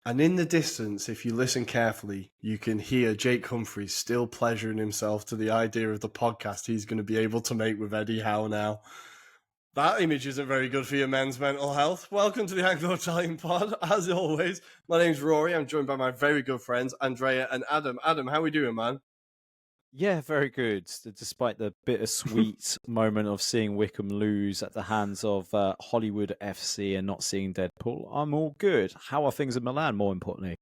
And in the distance, if you listen carefully, you can hear Jake Humphries still pleasuring himself to the idea of the podcast he's going to be able to make with Eddie Howe now. That image isn't very good for your men's mental health. Welcome to the Anglo-Italian pod. As always, my name's Rory. I'm joined by my very good friends, Andrea and Adam. Adam, how are we doing, man? Yeah, very good. Despite the bittersweet moment of seeing Wickham lose at the hands of Hollywood FC and not seeing Deadpool, I'm all good. How are things in Milan, more importantly?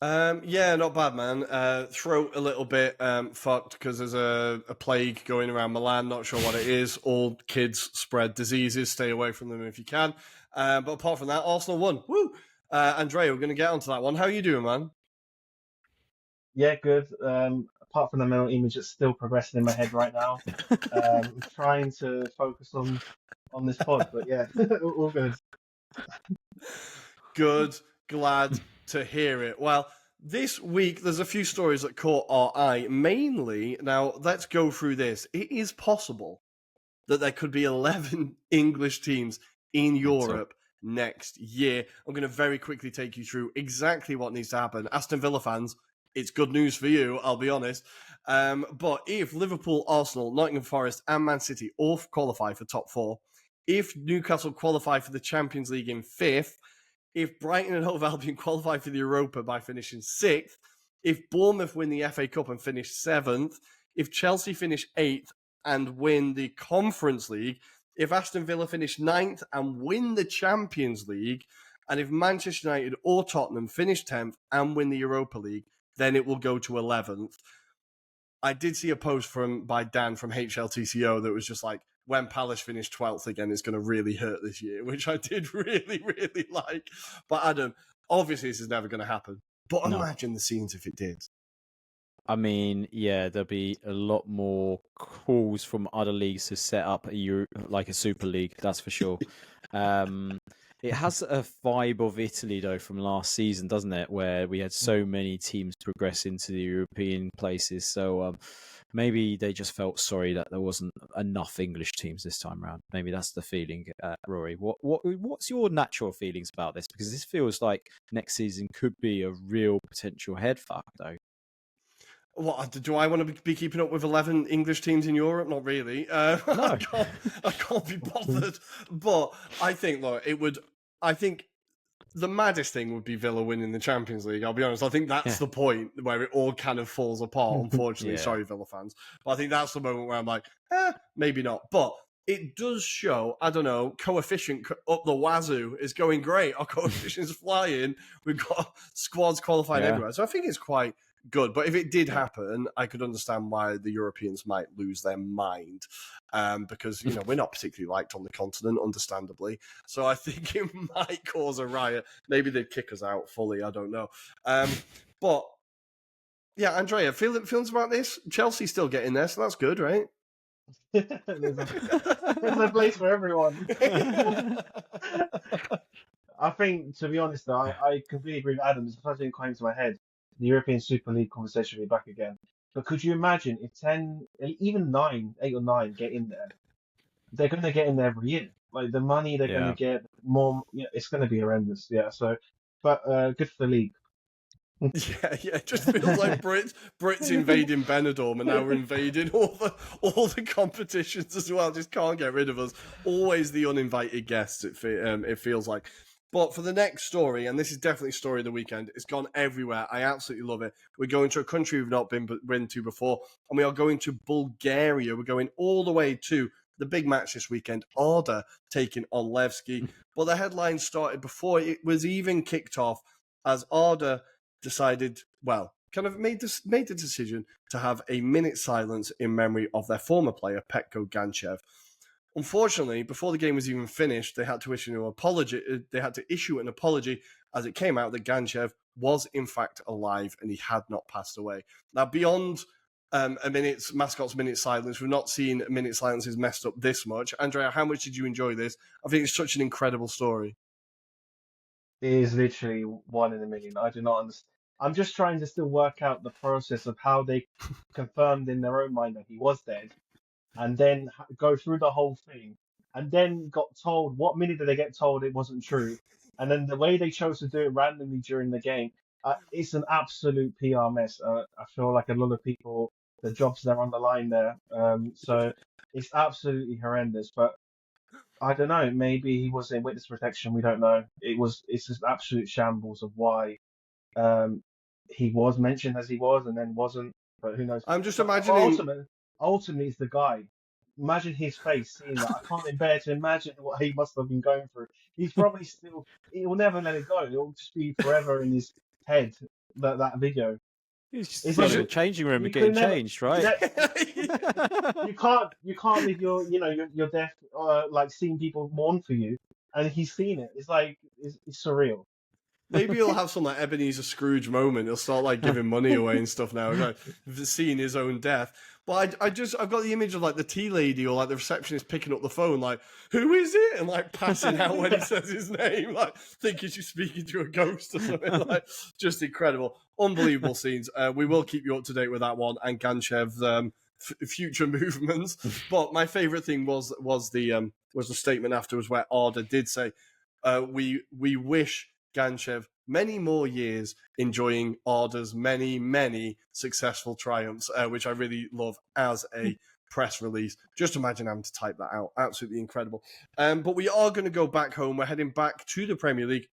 Yeah, not bad, man. Throat a little bit fucked because there's a plague going around Milan. Not sure what it is. All kids spread diseases. Stay away from them if you can. But apart from that, Arsenal won. Woo! Andrea, we're going to get onto that one. How are you doing, man? Yeah, good. Apart from the mental image that's still progressing in my head right now, I'm trying to focus on this pod. But yeah, all good. Good. Glad to hear it. Well, this week there's a few stories that caught our eye. Mainly, now let's go through this. It is possible that there could be 11 English teams in Europe next year. I'm going to very quickly take you through exactly what needs to happen. Aston Villa fans, it's good news for you, I'll be honest. But if Liverpool, Arsenal, Nottingham Forest and Man City all qualify for top four, if Newcastle qualify for the Champions League in fifth, if Brighton and Hove Albion qualify for the Europa by finishing sixth, if Bournemouth win the FA Cup and finish seventh, if Chelsea finish eighth and win the Conference League, if Aston Villa finish ninth and win the Champions League, and if Manchester United or Tottenham finish 10th and win the Europa League, then it will go to 11th. I did see a post by Dan from HLTCO that was just like, when Palace finish 12th again, it's going to really hurt this year, which I did really, really like. But Adam, obviously this is never going to happen. But imagine the scenes if it did. I mean, yeah, there'll be a lot more calls from other leagues to set up a Super League, that's for sure. It has a vibe of Italy, though, from last season, doesn't it? Where we had so many teams progress into the European places. So maybe they just felt sorry that there wasn't enough English teams this time around. Maybe that's the feeling, Rory. What's your natural feelings about this? Because this feels like next season could be a real potential headfuck, though. What, do I want to be keeping up with 11 English teams in Europe? Not really. No. I can't be bothered. But I think, I think the maddest thing would be Villa winning the Champions League. I'll be honest. I think that's the point where it all kind of falls apart, unfortunately. Yeah. Sorry, Villa fans. But I think that's the moment where I'm like, maybe not. But it does show, I don't know, coefficient up the wazoo is going great. Our coefficient's flying. We've got squads qualified everywhere. So I think it's quite good. But if it did happen, I could understand why the Europeans might lose their mind. Because, we're not particularly liked on the continent, understandably. So I think it might cause a riot. Maybe they'd kick us out fully. I don't know. But, yeah, Andrea, feelings about this? Chelsea's still getting there, so that's good, right? There's a place for everyone. I think, to be honest, though, I completely agree with Adam. It's the first thing that came to my head. The European Super League conversation will be back again. But could you imagine if 10, even 8 or 9 get in there? They're going to get in there every year. Like the money they're going to get, more. It's going to be horrendous. Yeah. So, but good for the league. Yeah, it just feels like Brits invading Benidorm, and now we're invading all the competitions as well. Just can't get rid of us. Always the uninvited guests. It feels like. But for the next story, and this is definitely story of the weekend, it's gone everywhere. I absolutely love it. We're going to a country we've not been to before, and we are going to Bulgaria. We're going all the way to the big match this weekend, Arda taking on Levski. But the headline started before it was even kicked off, as Arda decided, kind of made the decision to have a minute silence in memory of their former player, Petko Ganchev. Unfortunately, before the game was even finished, they had to issue an apology. As it came out that Ganchev was in fact alive and he had not passed away. Now, beyond mascot's minute silence, we've not seen minute silences messed up this much. Andrea, how much did you enjoy this? I think it's such an incredible story. It is literally one in a million. I do not understand. I'm just trying to still work out the process of how they confirmed in their own mind that he was dead, and then go through the whole thing, and then got told, what minute did they get told it wasn't true? And then the way they chose to do it randomly during the game, it's an absolute PR mess. I feel like a lot of people, the jobs they're on the line there. So it's absolutely horrendous. But I don't know. Maybe he was in witness protection. We don't know. It's just absolute shambles of why um, he was mentioned as he was and then wasn't. But who knows? I'm just But imagining. ultimately, it's the guy. Imagine his face seeing that. I can't even bear to imagine what he must have been going through. He's probably still. He will never let it go. It will just be forever in his head. That video. He's just It's running like the changing room you and could getting never. changed, right? You can't leave your death like seeing people mourn for you, and he's seen it. It's like it's surreal. Maybe he'll have some like Ebenezer Scrooge moment. He'll start like giving money away and stuff now, like seeing his own death. But I've got the image of like the tea lady or like the receptionist picking up the phone, like, who is it? And like passing out when he says his name, like thinking she's speaking to a ghost or something. Like, just incredible. Unbelievable scenes. We will keep you up to date with that one and Ganchev's future movements. But my favorite thing was the statement afterwards where Arda did say, we wish Ganchev many more years enjoying Arda's many successful triumphs, which I really love as a press release. Just imagine having to type that out. Absolutely incredible. But we are going to go back home. We're heading back to the Premier League,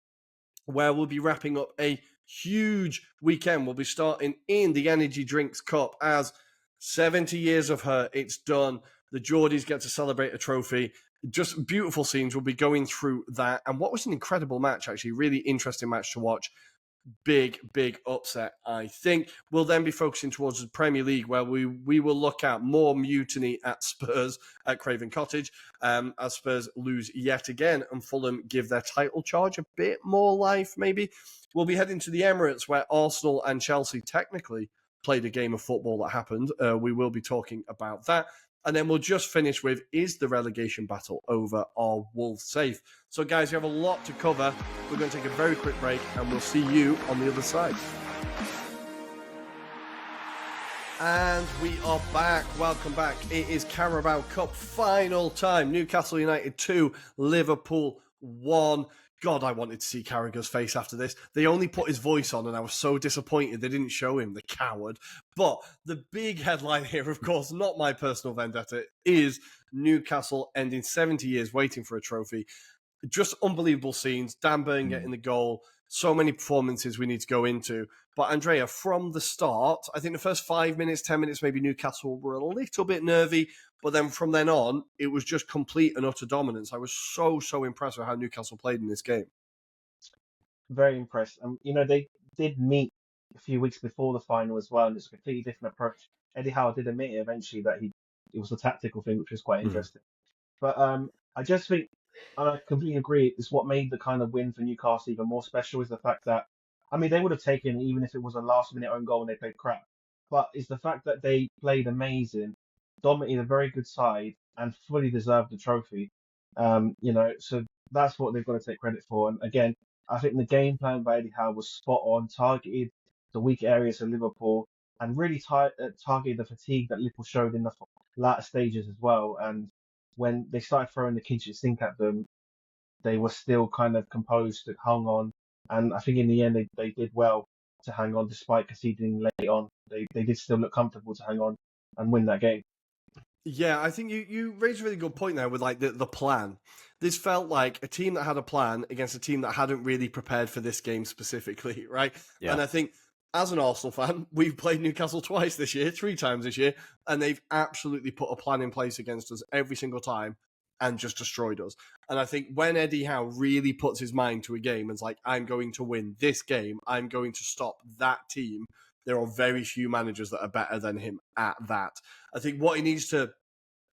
where we'll be wrapping up a huge weekend. We'll be starting in the Energy Drinks Cup as 70 years of her. It's done. The Geordies get to celebrate a trophy. Just beautiful scenes. We'll be going through that. And what was an incredible match, actually. Really interesting match to watch. Big upset, I think. We'll then be focusing towards the Premier League, where we will look at more mutiny at Spurs at Craven Cottage, as Spurs lose yet again, and Fulham give their title charge a bit more life, maybe. We'll be heading to the Emirates, where Arsenal and Chelsea technically played a game of football that happened. We will be talking about that. And then we'll just finish with, is the relegation battle over? Are Wolves safe? So, guys, we have a lot to cover. We're going to take a very quick break, and we'll see you on the other side. And we are back. Welcome back. It is Carabao Cup final time. Newcastle United 2, Liverpool 1. God, I wanted to see Carragher's face after this. They only put his voice on, and I was so disappointed they didn't show him, the coward. But the big headline here, of course, not my personal vendetta, is Newcastle ending 70 years waiting for a trophy. Just unbelievable scenes. Dan Burn getting the goal. So many performances we need to go into. But Andrea, from the start, I think the first 5 minutes, 10 minutes, maybe Newcastle were a little bit nervy. But then from then on, it was just complete and utter dominance. I was so impressed with how Newcastle played in this game. Very impressed. They did meet a few weeks before the final as well, and it's a completely different approach. Eddie Howe did admit eventually that it was a tactical thing, which was quite interesting. But I just think, and I completely agree, it's what made the kind of win for Newcastle even more special is the fact that, they would have taken it even if it was a last-minute own goal and they played crap. But it's the fact that they played amazing, dominated a very good side, and fully deserved the trophy. So that's what they've got to take credit for. And again, I think the game plan by Eddie Howe was spot on, targeted the weak areas of Liverpool, and really targeted the fatigue that Liverpool showed in the latter stages as well. And when they started throwing the kitchen sink at them, they were still kind of composed, hung on. And I think in the end, they did well to hang on despite conceding late on. They did still look comfortable to hang on and win that game. Yeah, I think you raised a really good point there with like the plan. This felt like a team that had a plan against a team that hadn't really prepared for this game specifically, right? Yeah. And I think as an Arsenal fan, we've played Newcastle twice this year, 3 times this year, and they've absolutely put a plan in place against us every single time and just destroyed us. And I think when Eddie Howe really puts his mind to a game and's like, I'm going to win this game, I'm going to stop that team, there are very few managers that are better than him at that. I think what he needs to,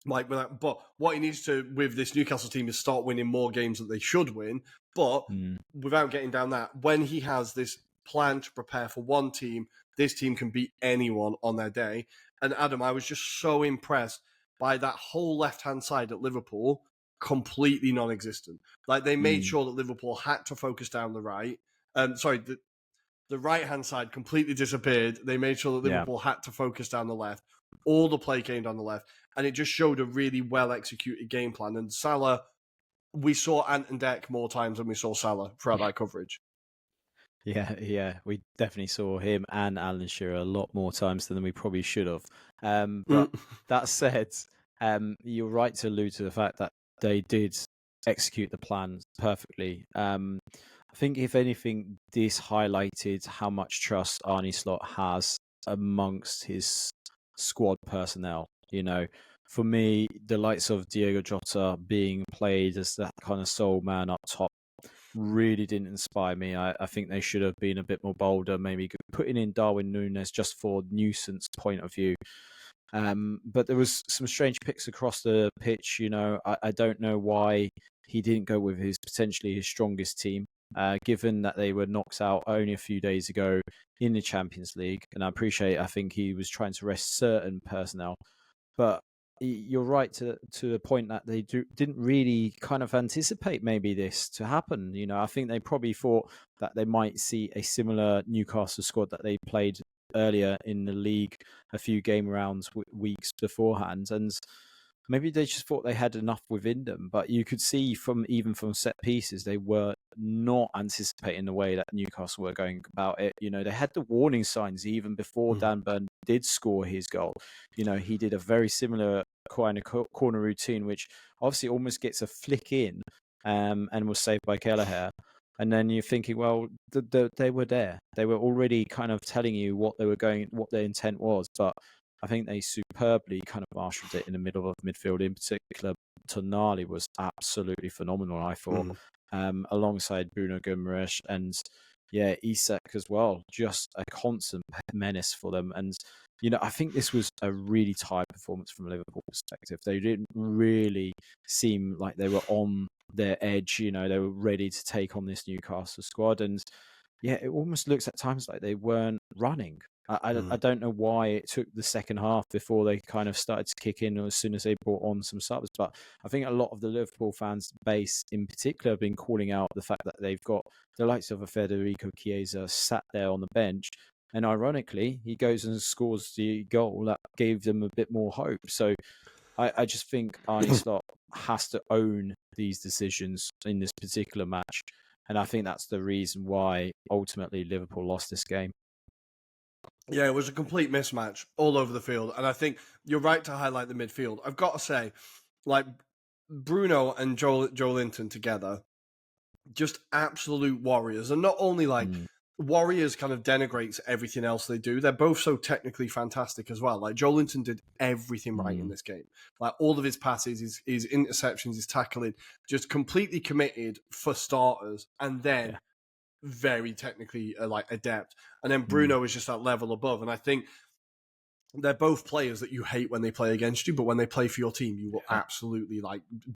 with this Newcastle team is start winning more games that they should win. But without getting down that, when he has this plan to prepare for one team, this team can beat anyone on their day. And Adam, I was just so impressed by that whole left-hand side at Liverpool, completely non-existent. Like they made sure that Liverpool had to focus down the right. The right-hand side completely disappeared. They made sure that Liverpool had to focus down the left. All the play came down the left. And it just showed a really well-executed game plan. And Salah, we saw Ant and Dec more times than we saw Salah throughout that coverage. Yeah, we definitely saw him and Alan Shearer a lot more times than we probably should have. But that said, you're right to allude to the fact that they did execute the plan perfectly. I think, if anything, this highlighted how much trust Arne Slot has amongst his squad personnel. For me, the likes of Diego Jota being played as that kind of sole man up top really didn't inspire me. I think they should have been a bit more bolder, maybe putting in Darwin Núñez just for nuisance point of view. But there was some strange picks across the pitch. I don't know why he didn't go with potentially his strongest team, given that they were knocked out only a few days ago in the Champions League. And I think he was trying to rest certain personnel. But you're right to the point that they didn't really kind of anticipate maybe this to happen. I think they probably thought that they might see a similar Newcastle squad that they played earlier in the league a few game rounds weeks beforehand, and maybe they just thought they had enough within them. But you could see from set pieces, they were not anticipating the way that Newcastle were going about it. They had the warning signs even before Dan Burn did score his goal. He did a very similar kind of corner routine, which obviously almost gets a flick in, and was saved by Kelleher. And then you're thinking, well, they were there. They were already kind of telling you what their intent was. But I think they superbly kind of marshaled it in the middle of midfield. In particular, Tonali was absolutely phenomenal, I thought, alongside Bruno Guimaraes and Isak as well. Just a constant menace for them. And I think this was a really tired performance from a Liverpool perspective. They didn't really seem like they were on their edge. They were ready to take on this Newcastle squad. And it almost looks at times like they weren't running. I don't know why it took the second half before they kind of started to kick in as soon as they brought on some subs. But I think a lot of the Liverpool fans base in particular have been calling out the fact that they've got the likes of a Federico Chiesa sat there on the bench. And ironically, he goes and scores the goal that gave them a bit more hope. So I just think Arne Slot has to own these decisions in this particular match. And I think that's the reason why ultimately Liverpool lost this game. Yeah, it was a complete mismatch all over the field. And I think you're right to highlight the midfield. I've got to say, like, Bruno and Joe Linton together, just absolute warriors. And not only warriors kind of denigrates everything else they do. They're both so technically fantastic as well. Like, Joe Linton did everything right in this game. Like, all of his passes, his interceptions, his tackling, just completely committed for starters. And then very technically adept. And then Bruno is just that level above. And I think they're both players that you hate when they play against you, but when they play for your team, you will absolutely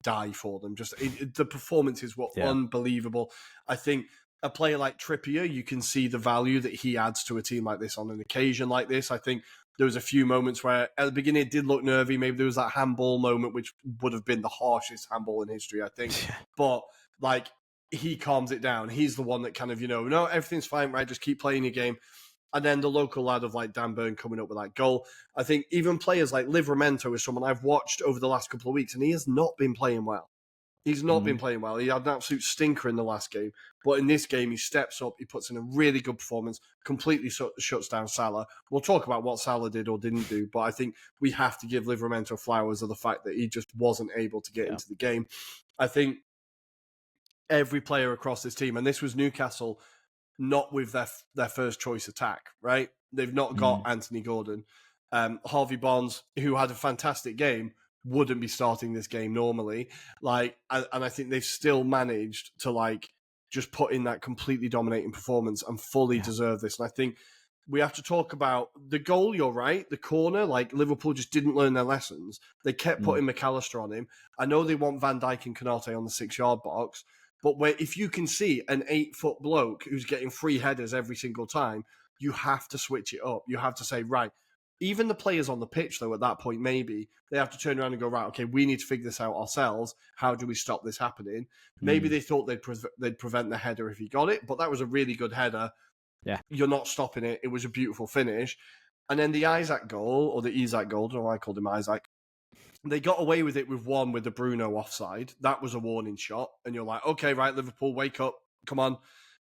die for them. Just the performances were unbelievable. I think a player like Trippier, you can see the value that he adds to a team like this on an occasion like this. I think there was a few moments where at the beginning it did look nervy. Maybe there was that handball moment, which would have been the harshest handball in history, I think. But he calms it down. He's the one that kind of, no, everything's fine, right? Just keep playing your game. And then the local lad of Dan Burn coming up with that goal. I think even players like Livramento is someone I've watched over the last couple of weeks, and he has not been playing well. He's not been playing well. He had an absolute stinker in the last game. But in this game, he steps up, he puts in a really good performance, completely shuts down Salah. We'll talk about what Salah did or didn't do, but I think we have to give Livramento flowers of the fact that he just wasn't able to get into the game. I think every player across this team, and this was Newcastle not with their first choice attack, right? They've not got Anthony Gordon. Harvey Barnes, who had a fantastic game, wouldn't be starting this game normally. And I think they've still managed to just put in that completely dominating performance and fully deserve this. And I think we have to talk about the goal. You're right. The corner, Liverpool just didn't learn their lessons. They kept putting McAllister on him. I know they want Van Dijk and Konate on the 6-yard box, but if you can see an 8-foot bloke who's getting free headers every single time, you have to switch it up. You have to say, right, even the players on the pitch, though, at that point, maybe, they have to turn around and go, right, okay, we need to figure this out ourselves. How do we stop this happening? Maybe they thought they'd prevent the header if he got it, but that was a really good header. Yeah. You're not stopping it. It was a beautiful finish. And then the Isak goal, I don't know why I called him Isaac. They got away with it with one with the Bruno offside. That was a warning shot. And you're like, okay, right, Liverpool, wake up. Come on.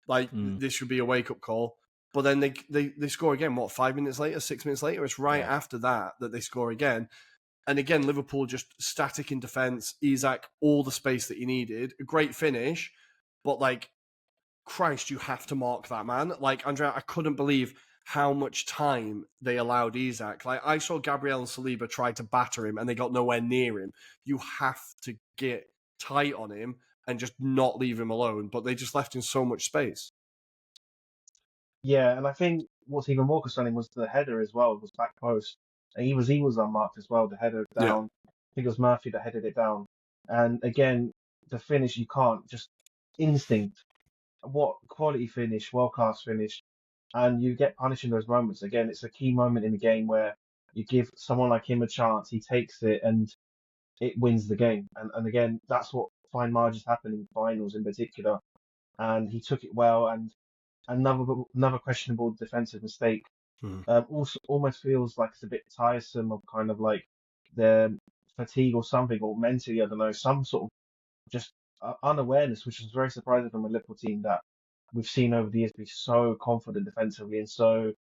Like, this should be a wake-up call. But then they score again, 5 minutes later, 6 minutes later? It's right after that they score again. And again, Liverpool just static in defence. Isak, all the space that he needed. A great finish. But, like, Christ, you have to mark that man. Like, Andrea, I couldn't believe how much time they allowed Isak. Like, I saw Gabriel and Saliba try to batter him and they got nowhere near him. You have to get tight on him and just not leave him alone. But they just left him so much space. Yeah, and I think what's even more concerning was the header as well. It was back post. And he was unmarked as well. The header down. I think it was Murphy that headed it down. And again, the finish, you can't just instinct. What quality finish, world class finish. And you get punished in those moments. Again, it's a key moment in the game where you give someone like him a chance, he takes it, and it wins the game. And again, that's what fine margins happen in finals in particular. And he took it well. And another questionable defensive mistake. Also, almost feels like it's a bit tiresome of kind of like the fatigue or something, or mentally, I don't know, some sort of just unawareness, which is very surprising from a Liverpool team that we've seen over the years be so confident defensively and so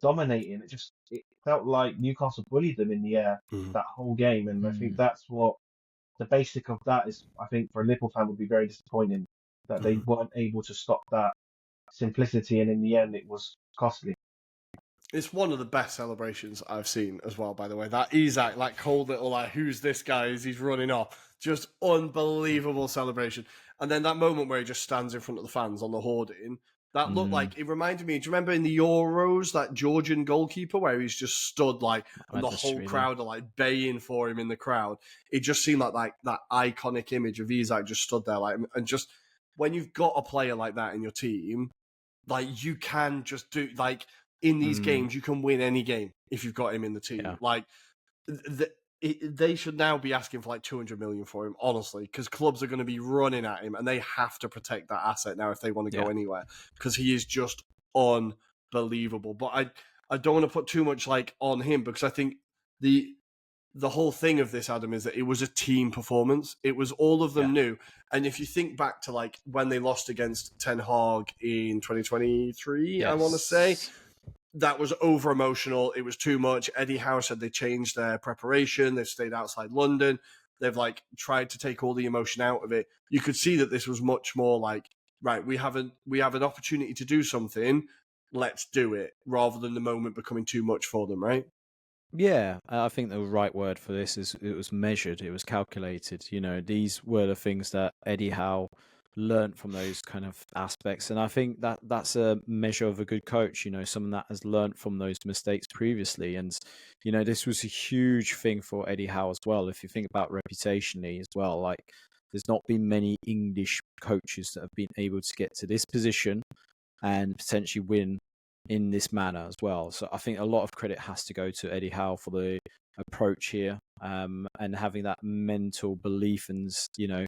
dominating. It felt like Newcastle bullied them in the air that whole game, and I think that's what the basic of that is. I think for a Liverpool fan would be very disappointing that they weren't able to stop that simplicity, and in the end it was costly. It's one of the best celebrations I've seen as well, by the way. That Isak, like cold little, like, who's this guy as he's running off? Just unbelievable celebration. And then that moment where he just stands in front of the fans on the hoarding, that looked like, it reminded me, do you remember in the Euros, that Georgian goalkeeper where he's just stood like, and the whole crowd are like baying for him in the crowd? It just seemed like that iconic image of Isak just stood there, like, and just, when you've got a player like that in your team, like, you can just do, like, in these games, you can win any game if you've got him in the team. Yeah. Like, they should now be asking for like 200 million for him, honestly, because clubs are going to be running at him and they have to protect that asset now if they want to go anywhere, because he is just unbelievable. But I don't want to put too much like on him, because I think the whole thing of this, Adam, is that it was a team performance. It was all of them new. And if you think back to like when they lost against Ten Hag in 2023, I want to say, that was over emotional. It was too much. Eddie Howe said they changed their preparation. They've stayed outside London. They've like tried to take all the emotion out of it. You could see that this was much more like, right, we have an opportunity to do something. Let's do it, rather than the moment becoming too much for them, right? Yeah, I think the right word for this is it was measured, it was calculated. You know, these were the things that Eddie Howe learned from those kind of aspects, and I think that's a measure of a good coach. You know, someone that has learned from those mistakes previously, and you know, this was a huge thing for Eddie Howe as well. If you think about reputationally as well, like there's not been many English coaches that have been able to get to this position and potentially win in this manner as well. So I think a lot of credit has to go to Eddie Howe for the approach here, and having that mental belief and, you know,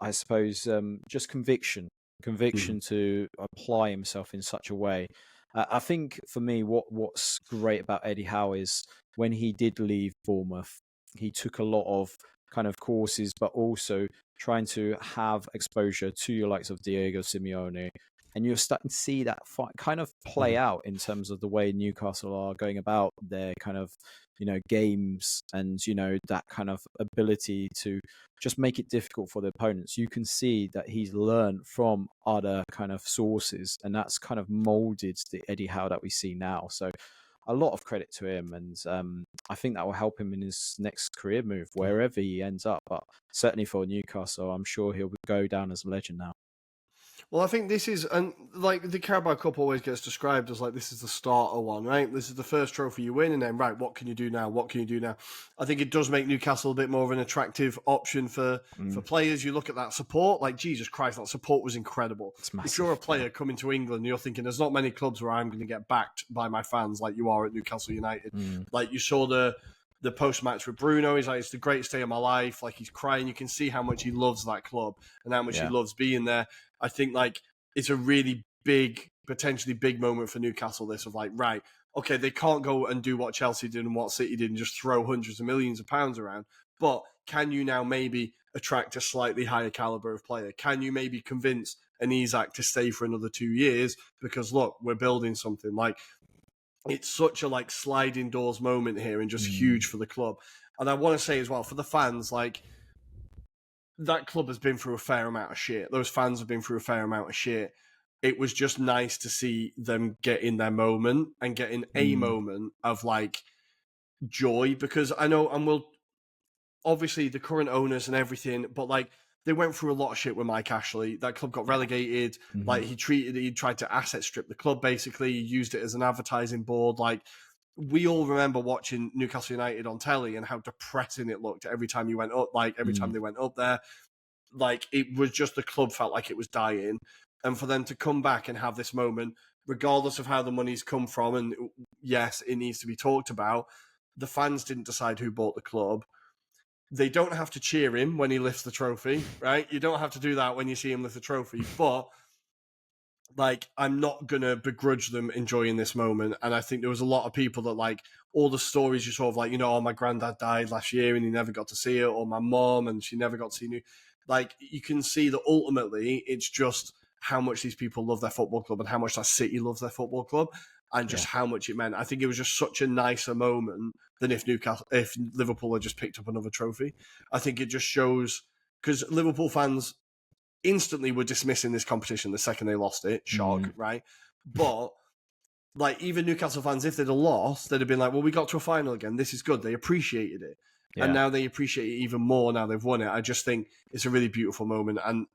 I suppose just conviction to apply himself in such a way. I think for me, what's great about Eddie Howe is when he did leave Bournemouth, he took a lot of kind of courses, but also trying to have exposure to your likes of Diego Simeone. And you're starting to see that kind of play out in terms of the way Newcastle are going about their kind of, you know, games, and, you know, that kind of ability to just make it difficult for the opponents. You can see that he's learned from other kind of sources, and that's kind of molded the Eddie Howe that we see now. So a lot of credit to him, and I think that will help him in his next career move, wherever he ends up. But certainly for Newcastle, I'm sure he'll go down as a legend now. Well, I think this is, and like the Carabao Cup always gets described as like, this is the starter one, right? This is the first trophy you win, and then, right, what can you do now? What can you do now? I think it does make Newcastle a bit more of an attractive option for players. You look at that support, like, Jesus Christ, that support was incredible. If you're a player coming to England, you're thinking, there's not many clubs where I'm going to get backed by my fans like you are at Newcastle United. Like, you saw the post-match with Bruno. He's like, it's the greatest day of my life. Like, he's crying. You can see how much he loves that club and how much he loves being there. I think, like, it's a really big, potentially big moment for Newcastle, this of like, right, okay, they can't go and do what Chelsea did and what City did and just throw hundreds of millions of pounds around, But can you now maybe attract a slightly higher caliber of player? Can you maybe convince an Isak to stay for another 2 years? Because look, we're building something. Like, it's such a like sliding doors moment here and just huge for the club. And I want to say as well, for the fans, like, that club has been through a fair amount of shit. Those fans have been through a fair amount of shit. It was just nice to see them get in their moment and get in a moment of like joy, because I know, and we'll obviously the current owners and everything, but like, they went through a lot of shit with Mike Ashley. That club got relegated. Like, he tried to asset strip the club, basically. He used it as an advertising board. Like, we all remember watching Newcastle United on telly and how depressing it looked every time you went up, like every time they went up there. Like, it was just, the club felt like it was dying. And for them to come back and have this moment, regardless of how the money's come from, and yes, it needs to be talked about, the fans didn't decide who bought the club. They don't have to cheer him when he lifts the trophy, right? You don't have to do that when you see him lift the trophy. But, like, I'm not going to begrudge them enjoying this moment. And I think there was a lot of people that, like, all the stories you sort of like, oh, my granddad died last year and he never got to see it, or my mom and she never got to see me. Like, you can see that ultimately it's just how much these people love their football club and how much that city loves their football club, and just how much it meant. I think it was just such a nicer moment than if Liverpool had just picked up another trophy. I think it just shows, because Liverpool fans instantly were dismissing this competition the second they lost it. Shock, right? But, like, even Newcastle fans, if they'd have lost, they'd have been like, well, we got to a final again. This is good. They appreciated it. Yeah. And now they appreciate it even more now they've won it. I just think it's a really beautiful moment. And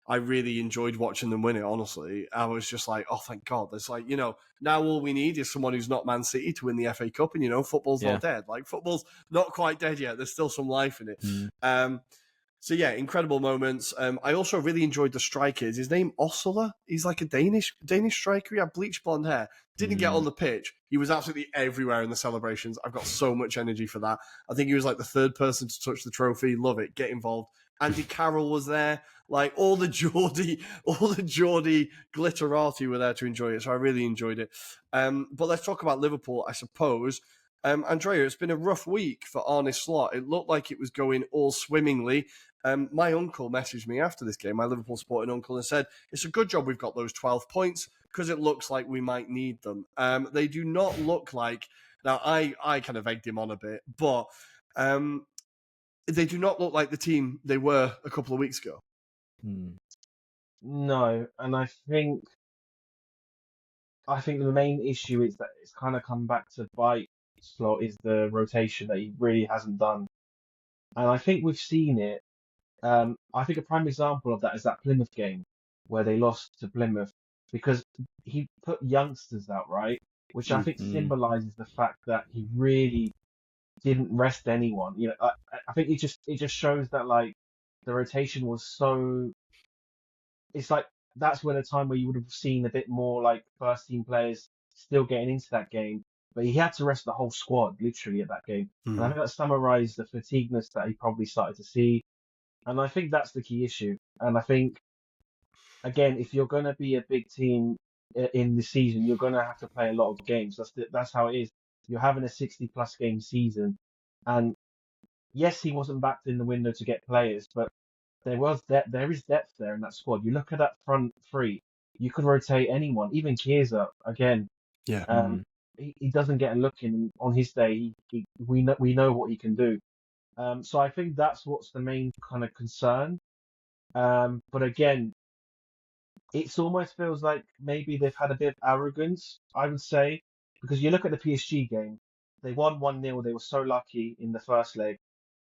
I really enjoyed watching them win it, honestly. I was just like, oh, thank God. There's like, now all we need is someone who's not Man City to win the FA Cup. And, football's not dead. Like, football's not quite dead yet. There's still some life in it. So, yeah, incredible moments. I also really enjoyed the striker. Is his name Osula? He's like a Danish striker. He had bleach blonde hair. Didn't get on the pitch. He was absolutely everywhere in the celebrations. I've got so much energy for that. I think he was like the third person to touch the trophy. Love it. Get involved. Andy Carroll was there. Like, all the Geordie glitterati were there to enjoy it. So I really enjoyed it. But let's talk about Liverpool, I suppose. Andrea, it's been a rough week for Arne Slot. It looked like it was going all swimmingly. My uncle messaged me after this game, my Liverpool supporting uncle, and said, it's a good job we've got those 12 points because it looks like we might need them. They do not look like... Now, I kind of egged him on a bit, but they do not look like the team they were a couple of weeks ago. No, and I think the main issue is that it's kind of come back to bite Slot, is the rotation that he really hasn't done. And I think we've seen it. I think a prime example of that is that Plymouth game where they lost to Plymouth, because he put youngsters out, right? Which I think symbolises the fact that he really didn't rest anyone. I think it just shows that, like, the rotation was so... It's like that's when a time where you would have seen a bit more like first team players still getting into that game, but he had to rest the whole squad literally at that game. And I think that summarised the fatigueness that he probably started to see. And I think that's the key issue. And I think, again, if you're going to be a big team in the season, you're going to have to play a lot of games. That's how it is. You're having a 60-plus game season. And yes, he wasn't backed in the window to get players, but there is depth there in that squad. You look at that front three, you could rotate anyone, even Chiesa again. Yeah. He doesn't get a look in on his day. We know what he can do. So I think that's what's the main kind of concern. But again, it almost feels like maybe they've had a bit of arrogance, I would say, because you look at the PSG game, they won 1-0. They were so lucky in the first leg.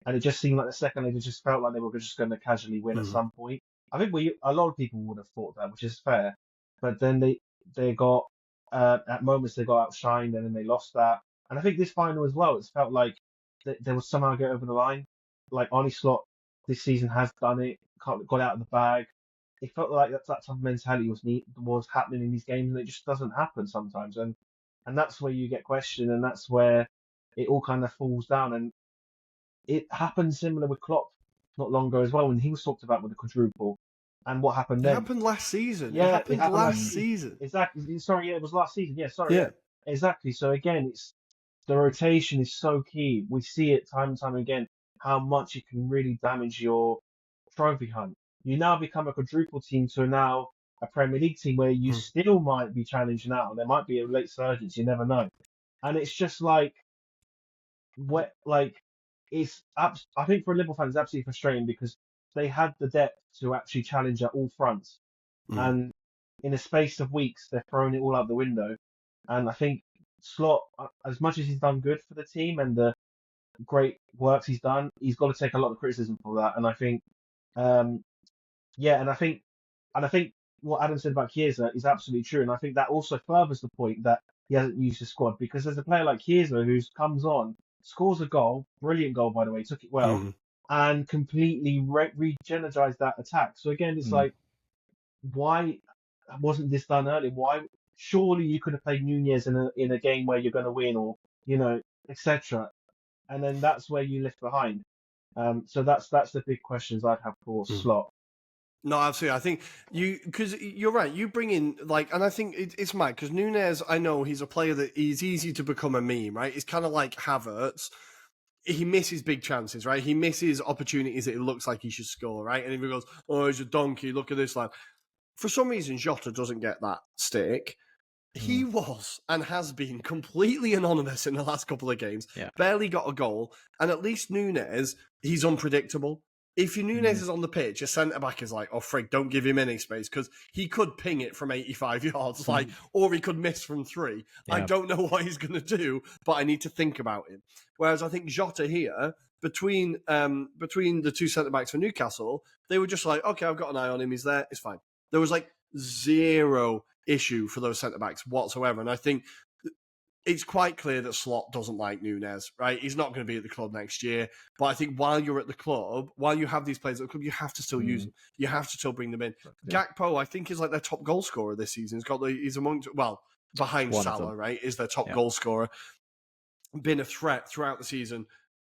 And it just seemed like the second leg, it just felt like they were just going to casually win at some point. I think a lot of people would have thought that, which is fair. But then they got, at moments, they got outshined and then they lost that. And I think this final as well, it's felt like they would somehow get over the line. Like Arne Slot this season has done it, got out of the bag. It felt like that type of mentality was happening in these games, and it just doesn't happen sometimes. And that's where you get questioned, and that's where it all kind of falls down. And it happened similar with Klopp not long ago as well, when he was talked about with the quadruple. And what happened then? It happened last season. Yeah, it happened last season. Exactly. Sorry, it was last season. Yeah, sorry. Yeah. Exactly. So again, the rotation is so key. We see it time and time again. how much it can really damage your trophy hunt. You now become a quadruple team to now a Premier League team where you still might be challenged now. There might be a late surgence, you never know. And it's just like, I think for a Liverpool fan, it's absolutely frustrating because they had the depth to actually challenge at all fronts. And in a space of weeks, they're throwing it all out the window. And I think Slot, as much as he's done good for the team and the great works he's done, he's got to take a lot of criticism for that. And I think, and I think what Adam said about Chiesa is absolutely true. And I think that also furthers the point that he hasn't used his squad because there's a player like Chiesa who comes on, scores a goal, brilliant goal by the way, took it well, and completely re-energized that attack. So again, it's like, why wasn't this done earlier? Why? Surely you could have played Nunez in a game where you're going to win, or etc. And then that's where you left behind. So that's the big questions I'd have for Slot. No, absolutely. I think because you're right. You bring in and I think it's mad because Nunez. I know he's a player that is easy to become a meme, right? It's kind of like Havertz. He misses big chances, right? He misses opportunities that it looks like he should score, right? And if he goes, "Oh, he's a donkey. Look at this lad." For some reason, Jota doesn't get that stick. He was and has been completely anonymous in the last couple of games. Yeah. Barely got a goal. And at least Nunez, he's unpredictable. If your Nunez is on the pitch, your centre-back is like, oh, frig, don't give him any space because he could ping it from 85 yards, or he could miss from 3. Yeah. I don't know what he's going to do, but I need to think about him. Whereas I think Jota here, between the two centre-backs for Newcastle, they were just like, okay, I've got an eye on him. He's there. It's fine. There was zero issue for those centre-backs whatsoever. And I think it's quite clear that Slot doesn't like Nunez, right? He's not going to be at the club next year. But I think while you're at the club, while you have these players at the club, you have to still use them. You have to still bring them in. Yeah. Gakpo, I think, is their top goal scorer this season. He's amongst, behind Salah, right? Is their top goal scorer. Been a threat throughout the season.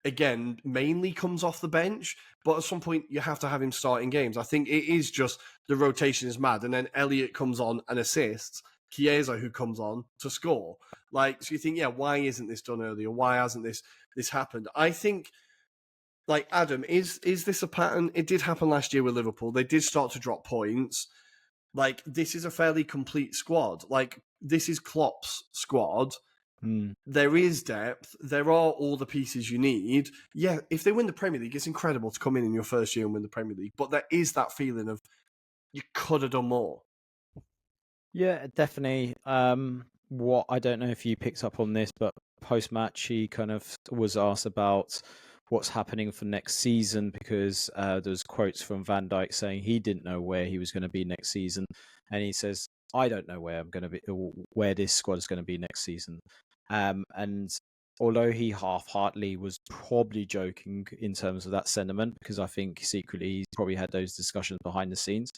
Again, mainly comes off the bench, but at some point you have to have him starting games. I think it is just the rotation is mad, and then Elliott comes on and assists. Chiesa who comes on to score. So you think, why isn't this done earlier? Why hasn't this happened? I think, Adam, is this a pattern? It did happen last year with Liverpool. They did start to drop points. This is a fairly complete squad. This is Klopp's squad. There is depth. There are all the pieces you need. Yeah, if they win the Premier League, it's incredible to come in your first year and win the Premier League. But there is that feeling of you could have done more. Yeah, definitely. What I don't know if you picked up on this, but post-match he kind of was asked about what's happening for next season because there's quotes from Van Dijk saying he didn't know where he was going to be next season, and he says, "I don't know where I'm going to be, where this squad is going to be next season." And although he half-heartedly was probably joking in terms of that sentiment, because I think secretly he's probably had those discussions behind the scenes,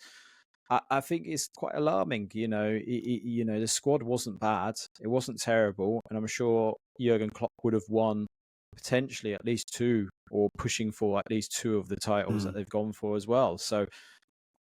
I think it's quite alarming. The squad wasn't bad. It wasn't terrible. And I'm sure Jurgen Klopp would have won potentially at least 2 or pushing for at least 2 of the titles that they've gone for as well. So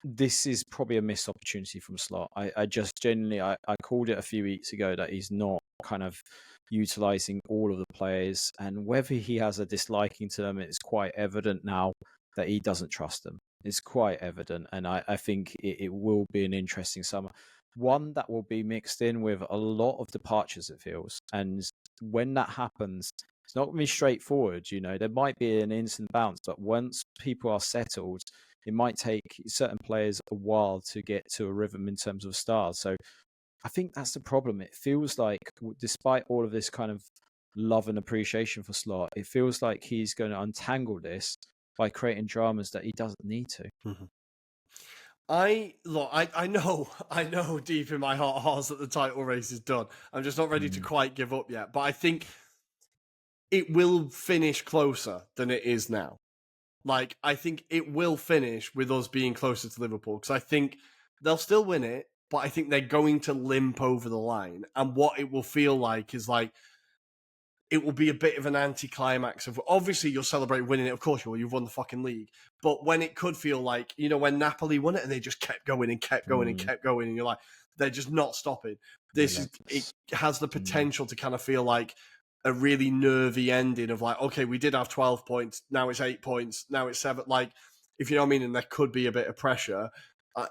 this is probably a missed opportunity from Slot. I just genuinely, I called it a few weeks ago that he's not kind of utilising all of the players, and whether he has a disliking to them, it's quite evident now that he doesn't trust them. It's quite evident, and I think it will be an interesting summer. One that will be mixed in with a lot of departures, it feels. And when that happens, it's not going to be straightforward. There might be an instant bounce, but once people are settled, it might take certain players a while to get to a rhythm in terms of stars. So I think that's the problem. It feels like, despite all of this kind of love and appreciation for Slot, it feels like he's going to untangle this by creating dramas that he doesn't need to. Mm-hmm. I know deep in my heart that the title race is done. I'm just not ready to quite give up yet. But I think it will finish closer than it is now. I think it will finish with us being closer to Liverpool because I think they'll still win it, but I think they're going to limp over the line. And what it will feel like is it will be a bit of an anticlimax of, obviously you'll celebrate winning it, of course you will, you've won the fucking league. But when it could feel like, when Napoli won it and they just kept going and kept going and kept going, and you're like, they're just not stopping. It has the potential to kind of feel like a really nervy ending of like, okay, we did have 12 points, now it's 8 points, now it's 7. Like, if you know what I mean, and there could be a bit of pressure.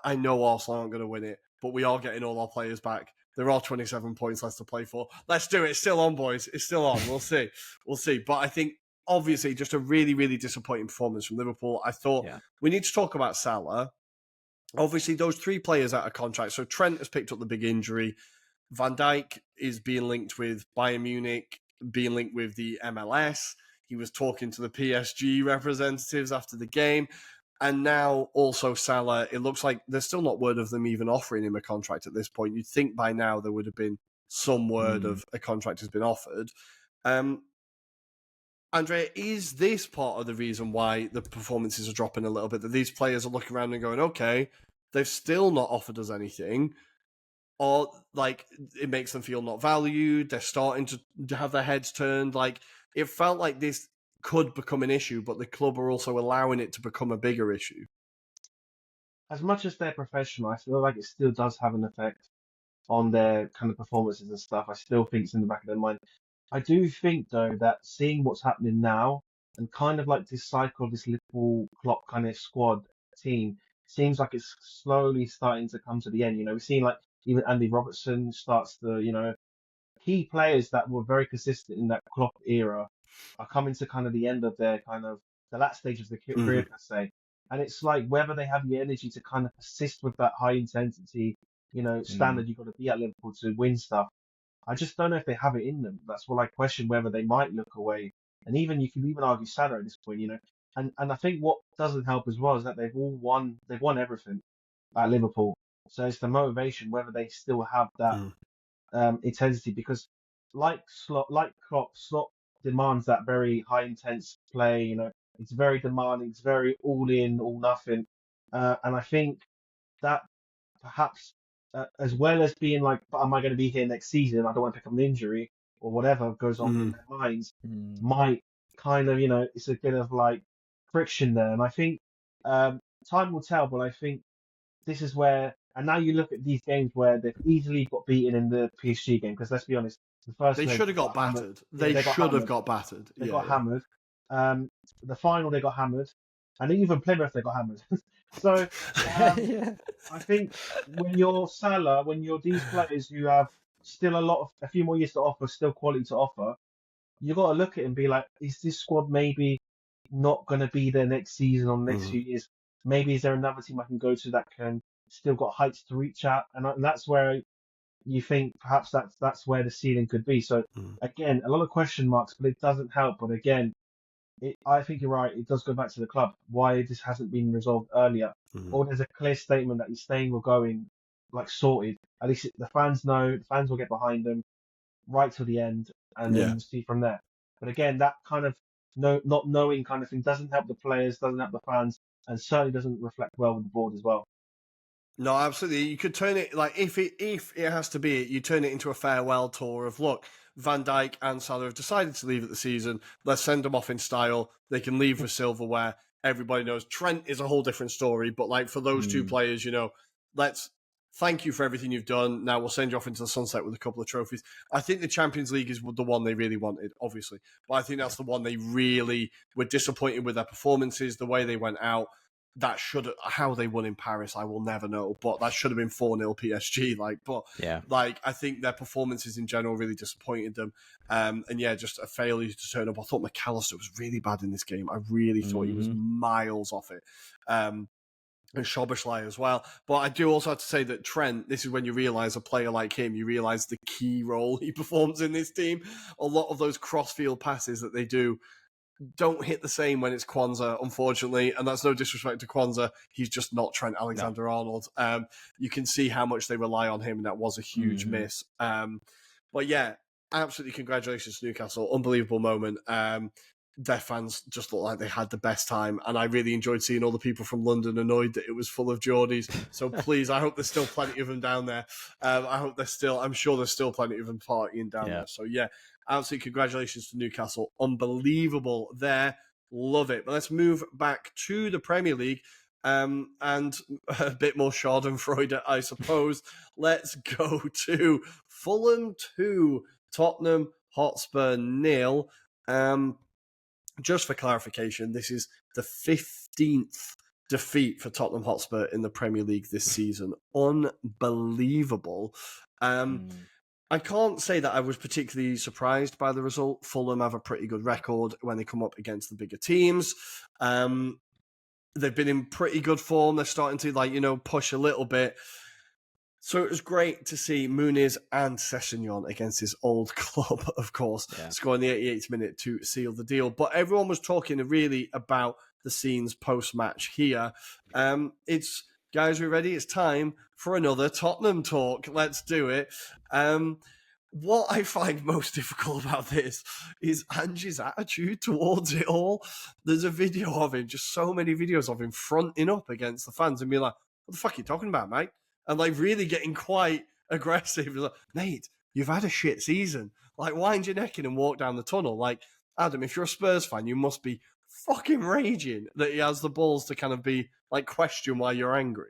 I know Arsenal aren't going to win it, but we are getting all our players back. There are 27 points left to play for. Let's do it. It's still on, boys. It's still on. We'll see. We'll see. But I think, obviously, just a really, really disappointing performance from Liverpool. I thought we need to talk about Salah. Obviously, those 3 players out of contract. So Trent has picked up the big injury. Van Dijk is being linked with Bayern Munich, being linked with the MLS. He was talking to the PSG representatives after the game. And now also Salah, it looks like there's still not word of them even offering him a contract at this point. You'd think by now there would have been some word of a contract has been offered. Andrea, is this part of the reason why the performances are dropping a little bit? That these players are looking around and going, okay, they've still not offered us anything. Or, like, it makes them feel not valued. They're starting to have their heads turned. Like, it felt like this could become an issue, but the club are also allowing it to become a bigger issue. As much as they're professional, I feel like it still does have an effect on their kind of performances and stuff. I still think it's in the back of their mind. I do think, though, that seeing what's happening now and kind of like this cycle of this Liverpool Klopp kind of squad team seems like it's slowly starting to come to the end. You know, we've seen like even Andy Robertson starts to, key players that were very consistent in that Klopp era are coming to kind of the end of their kind of the last stage of the career, per se. And it's like whether they have the energy to kind of persist with that high intensity, standard you've got to be at Liverpool to win stuff. I just don't know if they have it in them. That's what I question whether they might look away. And even you can even argue Salah at this point. And I think what doesn't help as well is that they've won everything at Liverpool. So it's the motivation whether they still have that intensity, because like Klopp, Slot demands that very high intense play. It's very demanding. It's very all in, all nothing. And I think that perhaps as well as being like, but am I going to be here next season? I don't want to pick up an injury or whatever goes on in their minds, might kind of, it's a bit of like friction there. And I think time will tell, but I think this is where, and now you look at these games where they've easily got beaten in the PSG game, because let's be honest, the first they should have got battered. They should have got battered. They got hammered. The final they got hammered, and even Plymouth they got hammered. So I think when you're Salah, when you're these players who have still a few more years to offer, still quality to offer, you got to look at it and be like, is this squad maybe not going to be there next season or next few years? Maybe is there another team I can go to that can still got heights to reach at? And that's where you think perhaps that's where the ceiling could be. So again, a lot of question marks, but it doesn't help. But again, I think you're right. It does go back to the club. Why this hasn't been resolved earlier, or there's a clear statement that he's staying or going, like sorted. At least the fans know. The fans will get behind them right till the end, and then we'll see from there. But again, that kind of not knowing kind of thing doesn't help the players, doesn't help the fans, and certainly doesn't reflect well with the board as well. No, absolutely. You could turn it, like, if it has to be, you turn it into a farewell tour of, look, Van Dijk and Salah have decided to leave at the season. Let's send them off in style. They can leave with silverware. Everybody knows Trent is a whole different story, but like for those 2 players, let's thank you for everything you've done. Now we'll send you off into the sunset with a couple of trophies. I think the Champions League is the one they really wanted, obviously, but I think that's the one they really were disappointed with their performances, the way they went out. That how they won in Paris, I will never know, but that should have been 4-0 PSG. I think their performances in general really disappointed them. Just a failure to turn up. I thought McAllister was really bad in this game. I really thought he was miles off it. And Szoboszlai as well. But I do also have to say that Trent, this is when you realise a player like him, you realise the key role he performs in this team. A lot of those cross-field passes that they do don't hit the same when it's Kwanzaa, unfortunately, and that's no disrespect to Kwanzaa. He's just not Trent Alexander-Arnold. You can see how much they rely on him, and that was a huge miss. But yeah, absolutely congratulations to Newcastle. Unbelievable moment. Their fans just looked like they had the best time, and I really enjoyed seeing all the people from London annoyed that it was full of Geordies. So please, I hope there's still plenty of them down there. I'm sure there's still plenty of them partying down there. So yeah, absolutely congratulations to Newcastle. Unbelievable there. Love it. But let's move back to the Premier League and a bit more Schadenfreude, I suppose. Let's go to Fulham 2, Tottenham Hotspur 0. Just for clarification, this is the 15th defeat for Tottenham Hotspur in the Premier League this season. Unbelievable. I can't say that I was particularly surprised by the result. Fulham have a pretty good record when they come up against the bigger teams. They've been in pretty good form. They're starting to, push a little bit. So it was great to see Muniz and Sessegnon against his old club, of course, scoring the 88th minute to seal the deal. But everyone was talking really about the scenes post-match here. Guys, we ready? It's time for another Tottenham talk. Let's do it. What I find most difficult about this is Ange's attitude towards it all. There's a video of him, just so many videos of him fronting up against the fans and being like, what the fuck are you talking about, mate? And really getting quite aggressive. Like, mate, you've had a shit season. Wind your neck in and walk down the tunnel. Adam, if you're a Spurs fan, you must be fucking raging that he has the balls to kind of be question why you're angry.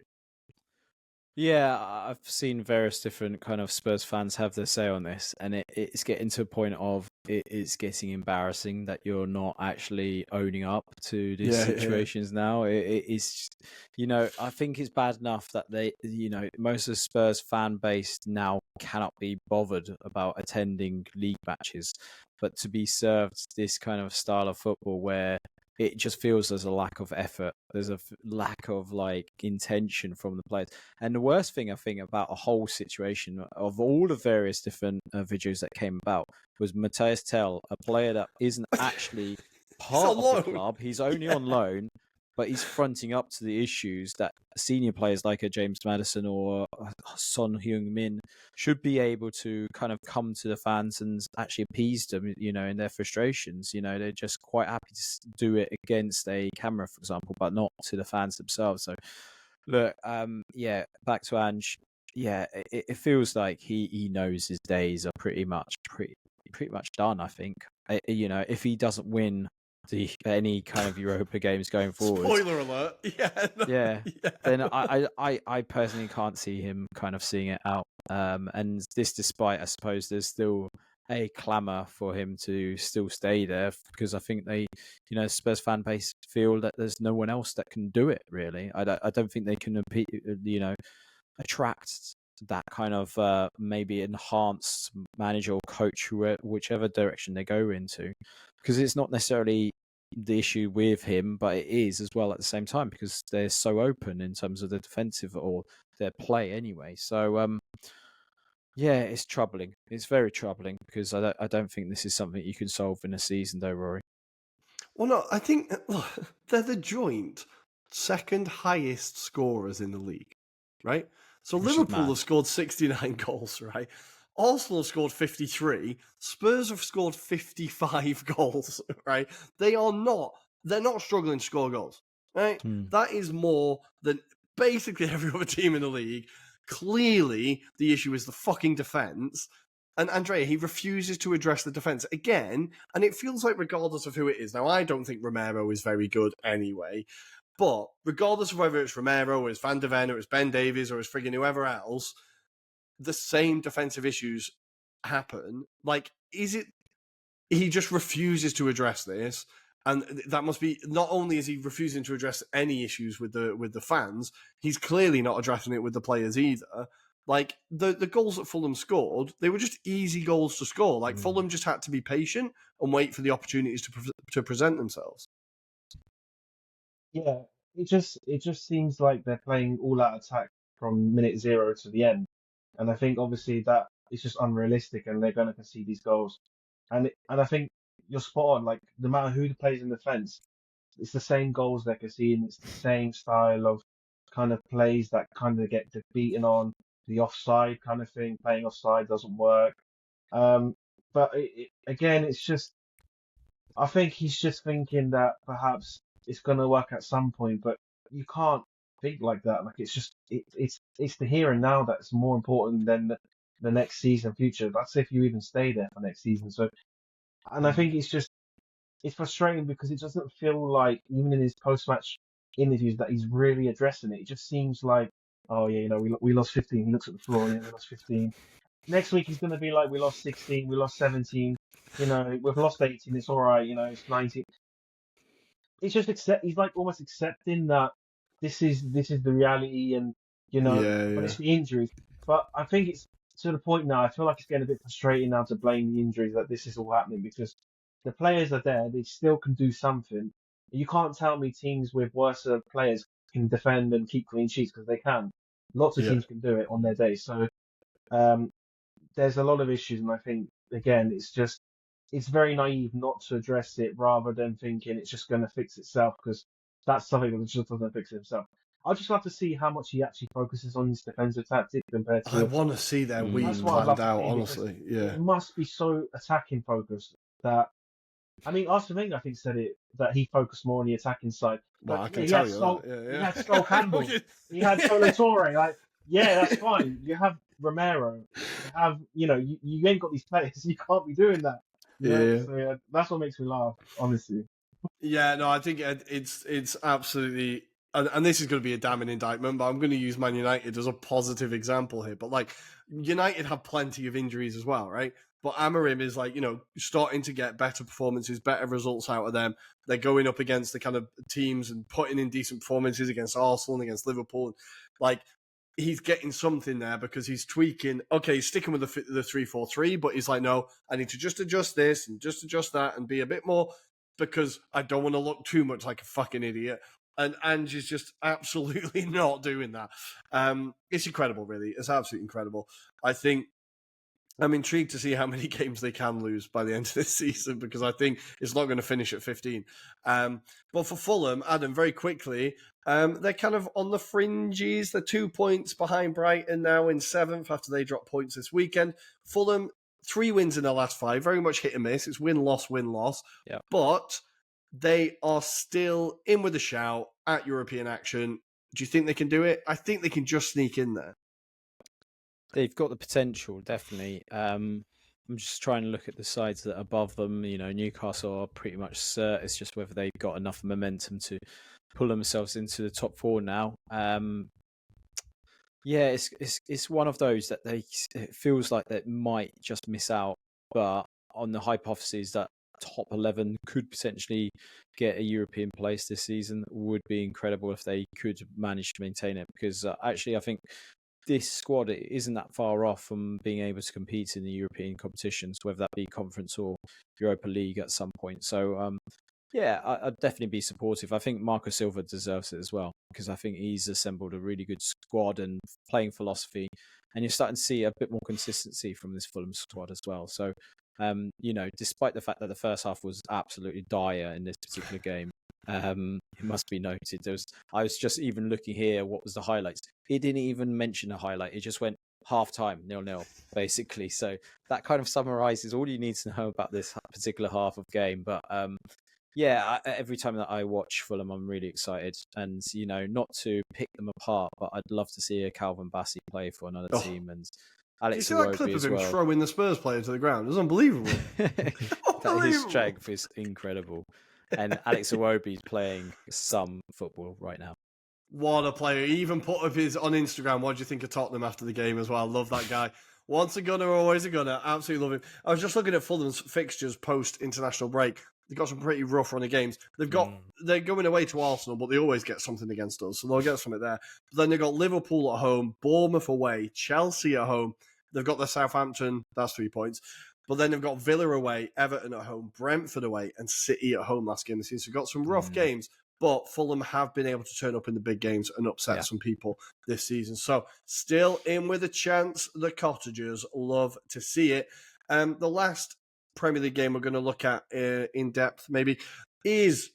Yeah, I've seen various different kind of Spurs fans have their say on this, and it's getting to a point of it's getting embarrassing that you're not actually owning up to these situations now. It's, I think it's bad enough that they, most of the Spurs fan base now cannot be bothered about attending league matches, but to be served this kind of style of football where it just feels there's a lack of effort. There's a lack of intention from the players. And the worst thing I think about a whole situation of all the various different videos that came about was Matthias Tell, a player that isn't actually part of the club. He's only on loan, but he's fronting up to the issues that senior players like a James Maddison or Son Heung-min should be able to kind of come to the fans and actually appease them, in their frustrations. They're just quite happy to do it against a camera, for example, but not to the fans themselves. So, look, back to Ange. Yeah, it feels like he knows his days are pretty much done, I think. If he doesn't win any kind of Europa games going forward. Spoiler alert. Yeah. Then I personally can't see him kind of seeing it out. And this despite, I suppose, there's still a clamour for him to still stay there because I think they, Spurs fan base feel that there's no one else that can do it, really. I don't think they can, attract that kind of maybe enhanced manager or coach, whichever direction they go into. Because it's not necessarily the issue with him, but it is as well at the same time because they're so open in terms of the defensive or their play anyway. So, it's troubling. It's very troubling because I don't think this is something you can solve in a season, though, Rory. Well, no, I think they're the joint second highest scorers in the league, right? So Liverpool have scored 69 goals, right? Arsenal have scored 53. Spurs have scored 55 goals, right? They're not struggling to score goals, right? That is more than basically every other team in the league. Clearly, the issue is the fucking defence. And Andrea, he refuses to address the defence again. And it feels like regardless of who it is, now I don't think Romero is very good anyway, but regardless of whether it's Romero or it's Van der Ven or it's Ben Davies or it's frigging whoever else, the same defensive issues happen. Is it he just refuses to address this? And that must be, not only is he refusing to address any issues with the fans, he's clearly not addressing it with the players either. The goals that Fulham scored, they were just easy goals to score. Fulham just had to be patient and wait for the opportunities to present themselves. Yeah, it just seems like they're playing all-out attack from minute 0 to the end. And I think obviously that is just unrealistic and they're going to concede these goals. And I think you're spot on, no matter who plays in defence, it's the same goals they're conceding, it's the same style of kind of plays that kind of get beaten on, the offside kind of thing, playing offside doesn't work. But again, it's just, I think he's just thinking that perhaps it's going to work at some point, but you can't think like that. It's just it's the here and now that's more important than the next season, future. That's if you even stay there for next season. So, and I think it's frustrating because it doesn't feel like even in his post-match interviews that he's really addressing it. It just seems like, oh yeah, we lost 15. He looks at the floor, we lost 15. next week he's going to be like, we lost 16, we lost 17, we've lost 18, it's all right, it's 19. It's just he's like almost accepting that this is the reality, and but Yeah. it's the injuries. But I think it's to the point now. I feel like it's getting a bit frustrating now to blame the injuries that this is all happening, because the players are there. They still can do something. You can't tell me teams with worse players can defend and keep clean sheets, because they can. Lots of Yeah. teams can do it on their day. So um, there's a lot of issues, and I think again it's very naive not to address it rather than thinking it's just going to fix itself, because that's something that just doesn't fix itself. I'd just love to see how much he actually focuses on his defensive tactic compared I to. want to see their That's week what I'd planned love to out, see, because honestly. Yeah. it must be so attacking focused that. I mean, Arsene Wenger, I think, said it that he focused more on the attacking side. Well, But I yeah, can tell you that. He had Yeah. Sol Campbell, he had Kolo Toure. Like, yeah, that's fine. You have Romero. You have, you ain't got these players. You can't be doing that. Yeah. So yeah, that's what makes me laugh, honestly. Yeah, no, I think it's absolutely, and this is going to be a damning indictment, but I'm going to use Man United as a positive example here. But like, United have plenty of injuries as well, right? But Amorim is like, starting to get better performances, better results out of them. They're going up against the kind of teams and putting in decent performances against Arsenal and against Liverpool. Like, he's getting something there because he's tweaking. Okay, he's sticking with the 3-4-3, but he's like, no, I need to just adjust this and just adjust that and be a bit more, because I don't want to look too much like a fucking idiot. And Ange is just absolutely not doing that. It's incredible, really. It's absolutely incredible. I'm intrigued to see how many games they can lose by the end of this season, because I think it's not going to finish at 15. But for Fulham, Adam, very quickly, they're kind of on the fringes. They're 2 points behind Brighton now in 7th after they dropped points this weekend. Fulham, 3 wins in their last 5, very much hit and miss. It's win-loss, win-loss. Yeah. But they are still in with a shout at European action. Do you think they can do it? I think they can just sneak in there. They've got the potential, definitely. I'm just trying to look at the sides that are above them. Newcastle are pretty much cert. It's just whether they've got enough momentum to pull themselves into the top 4 now. Yeah, it's one of those that it feels like they might just miss out, but on the hypothesis that top 11 could potentially get a European place this season, would be incredible if they could manage to maintain it, because actually I think this squad isn't that far off from being able to compete in the European competitions, whether that be Conference or Europa League at some point. So, yeah, I'd definitely be supportive. I think Marco Silva deserves it as well, because I think he's assembled a really good squad and playing philosophy, and you're starting to see a bit more consistency from this Fulham squad as well. So, despite the fact that the first half was absolutely dire in this particular game, it must be noted. I was just even looking here, what was the highlights? It didn't even mention a highlight. It just went half time, 0-0, basically. So that kind of summarizes all you need to know about this particular half of game. But yeah, every time that I watch Fulham, I'm really excited. And, not to pick them apart, but I'd love to see a Calvin Bassey play for another team. And Alex Do you see that clip of him throwing the Spurs player to the ground? It was unbelievable. His strength is incredible. And Alex Iwobi's playing some football right now. What a player. He even put up his on Instagram, what do you think of Tottenham after the game as well? I love that guy. Once a gunner, always a gunner. Absolutely love him. I was just looking at Fulham's fixtures post-international break. They've got some pretty rough run of games. They're going away to Arsenal, but they always get something against us, so they'll get something there. But then they've got Liverpool at home, Bournemouth away, Chelsea at home. They've got the Southampton, that's 3 points. But then they've got Villa away, Everton at home, Brentford away, and City at home last game this season. So they've got some rough games, but Fulham have been able to turn up in the big games and upset some people this season. So still in with a chance. The Cottagers, love to see it. The last Premier League game we're going to look at in depth maybe is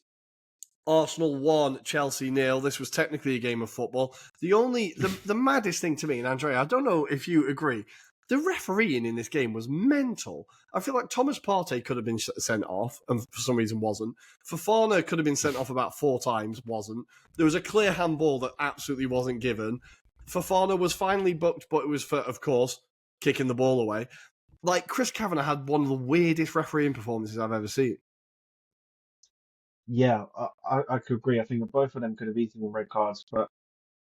Arsenal 1, Chelsea 0. This was technically a game of football. The maddest thing to me, and Andrea, I don't know if you agree, the refereeing in this game was mental. I feel like Thomas Partey could have been sent off, and for some reason wasn't. Fofana could have been sent off about 4 times, wasn't. There was a clear handball that absolutely wasn't given. Fofana was finally booked, but it was for, of course, kicking the ball away. Like, Chris Kavanagh had one of the weirdest refereeing performances I've ever seen. Yeah, I could agree. I think that both of them could have easily been red cards, but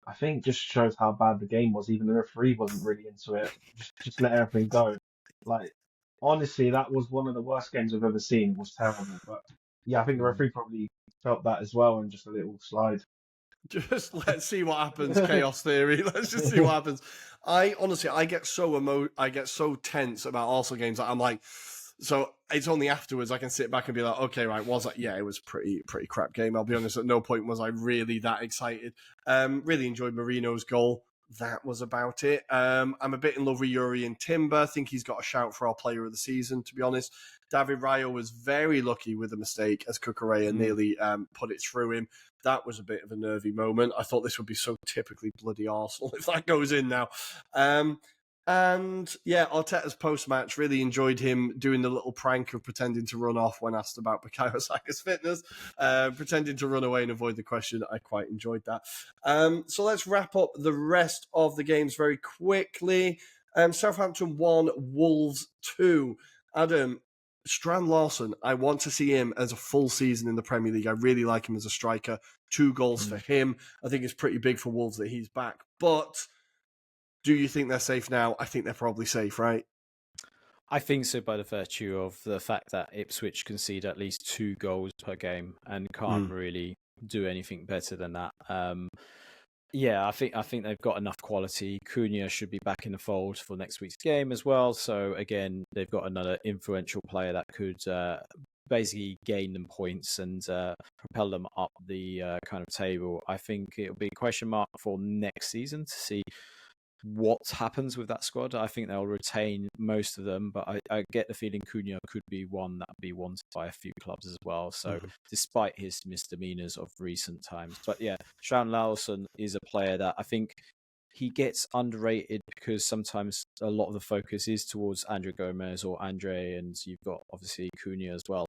I think just shows how bad the game was. Even the referee wasn't really into it. Just let everything go. Like honestly, that was one of the worst games I've ever seen. It was terrible. But yeah, I think the referee probably felt that as well, and just a little slide. Just let's see what happens. Chaos theory. Let's just see what happens. I honestly, I get so tense about Arsenal games that I'm like, so it's only afterwards I can sit back and be like, okay, right, was that? Yeah, it was pretty crap game. I'll be honest. At no point was I really that excited. Really enjoyed Marino's goal. That was about it. I'm a bit in love with Yuri and Timber. I think he's got a shout for our player of the season, to be honest. David Rayo was very lucky with a mistake as Cucurella nearly put it through him. That was a bit of a nervy moment. I thought this would be so typically bloody Arsenal if that goes in now. And yeah, Arteta's post-match, really enjoyed him doing the little prank of pretending to run off when asked about Bukayo Saka's fitness, pretending to run away and avoid the question. I quite enjoyed that. So let's wrap up the rest of the games very quickly. Southampton 1, Wolves 2. Adam, Strand Larson, I want to see him as a full season in the Premier League. I really like him as a striker. 2 goals for him. I think it's pretty big for Wolves that he's back. But do you think they're safe now? I think they're probably safe, right? I think so, by the virtue of the fact that Ipswich concede at least 2 goals per game and can't really do anything better than that. Yeah, I think they've got enough quality. Cunha should be back in the fold for next week's game as well. So again, they've got another influential player that could basically gain them points and propel them up the kind of table. I think it'll be a question mark for next season to see what happens with that squad. I think they'll retain most of them, but I get the feeling Cunha could be one that would be wanted by a few clubs as well. So despite his misdemeanors of recent times. But yeah, Sean Lawson is a player that I think he gets underrated because sometimes a lot of the focus is towards Andre Gomez or Andre, and you've got obviously Cunha as well.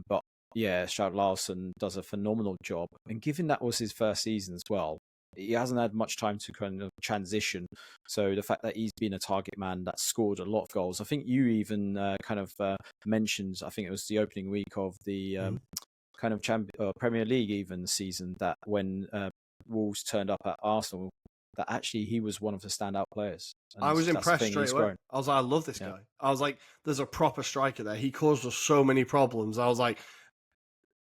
But yeah, Shout Larson does a phenomenal job. And given that was his first season as well, he hasn't had much time to kind of transition. So the fact that he's been a target man that scored a lot of goals, I think you even mentioned, I think it was the opening week of the kind of Premier League even season, that when Wolves turned up at Arsenal, that actually he was one of the standout players. And I was impressed straight away. I was like, I love this guy. I was like, there's a proper striker there. He caused us so many problems. I was like,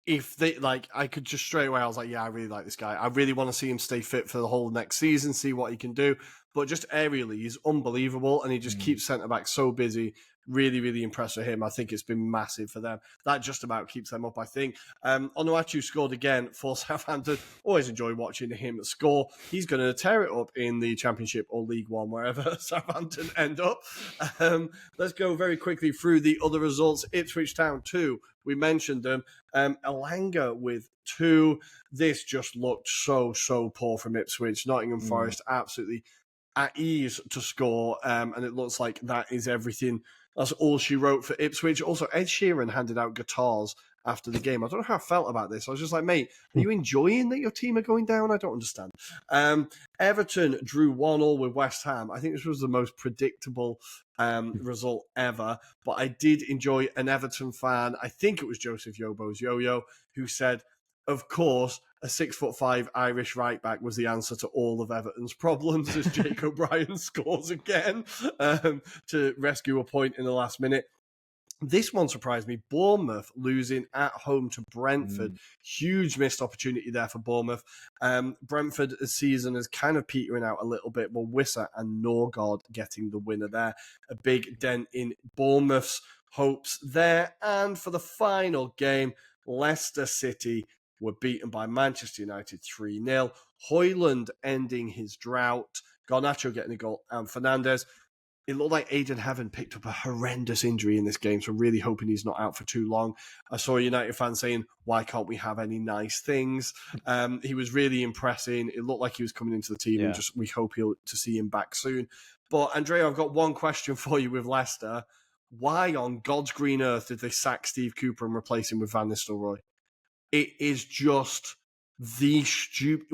if they I could just straight away, I was like, yeah, I really like this guy. I really want to see him stay fit for the whole next season, see what he can do. But just aerially, he's unbelievable, and he just keeps centre back so busy. Really, really impressed with him. I think it's been massive for them. That just about keeps them up, I think. Onuachu scored again for Southampton. Always enjoy watching him score. He's going to tear it up in the Championship or League One, wherever Southampton end up. Let's go very quickly through the other results. Ipswich Town 2. We mentioned them. Elanga with 2. This just looked so poor from Ipswich. Nottingham Forest absolutely at ease to score, and it looks like that is everything. That's all she wrote for Ipswich. Also, Ed Sheeran handed out guitars after the game. I don't know how I felt about this. I was just like, mate, are you enjoying that your team are going down? I don't understand. Everton drew 1-1 with West Ham. I think this was the most predictable result ever, but I did enjoy an Everton fan, I think it was Joseph Yobo's Yo-Yo, who said, of course, a 6'5" Irish right back was the answer to all of Everton's problems, as Jake O'Brien scores again to rescue a point in the last minute. This one surprised me. Bournemouth losing at home to Brentford. Huge missed opportunity there for Bournemouth. Brentford's season is kind of petering out a little bit, but Wissa and Norgard getting the winner there. A big dent in Bournemouth's hopes there. And for the final game, Leicester City were beaten by Manchester United 3-0. Højlund ending his drought. Garnacho getting a goal, and Fernandes. It looked like Aiden Heaven picked up a horrendous injury in this game, so I'm really hoping he's not out for too long. I saw a United fan saying, why can't we have any nice things? He was really impressing. It looked like he was coming into the team, and just we hope to see him back soon. But, Andrea, I've got one question for you with Leicester. Why on God's green earth did they sack Steve Cooper and replace him with Van Nistelrooy? It is just the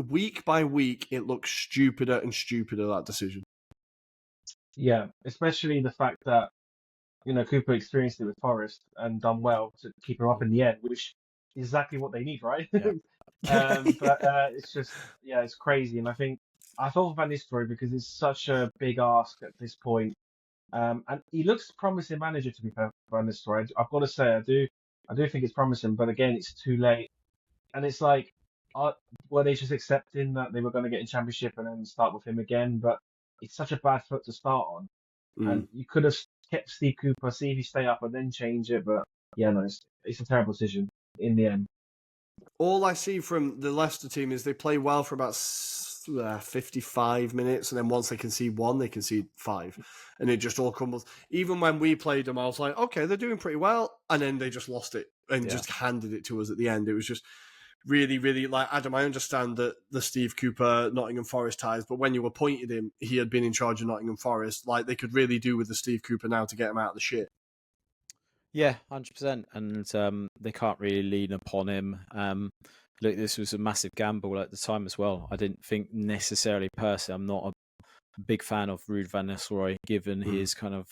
week by week, it looks stupider and stupider, that decision. Yeah, especially the fact that, Cooper experienced it with Forest and done well to keep him up in the end, which is exactly what they need, right? Yeah. But it's just, it's crazy. And I think I thought Van Nistelrooy because it's such a big ask at this point. And he looks a promising manager to be fair for Van Nistelrooy. I've got to say, I do think it's promising, but again, it's too late. And it's like, uh, were they just accepting that they were going to get in Championship and then start with him again? But it's such a bad foot to start on. And you could have kept Steve Cooper, see if he stay up, and then change it. But yeah, no, it's a terrible decision in the end. All I see from the Leicester team is they play well for about 55 minutes, and then once they concede one, they concede five, and it just all crumbles. Even when we played them, I was like, okay, they're doing pretty well, and then they just lost it and just handed it to us at the end. It was just really, really, like, Adam, I understand that the Steve Cooper Nottingham Forest ties, but when you appointed him, he had been in charge of Nottingham Forest. Like, they could really do with the Steve Cooper now to get him out of the shit. Yeah, 100%. And they can't really lean upon him. Look, this was a massive gamble at the time as well. I didn't think necessarily personally, I'm not a big fan of Ruud van Nistelrooy, given his kind of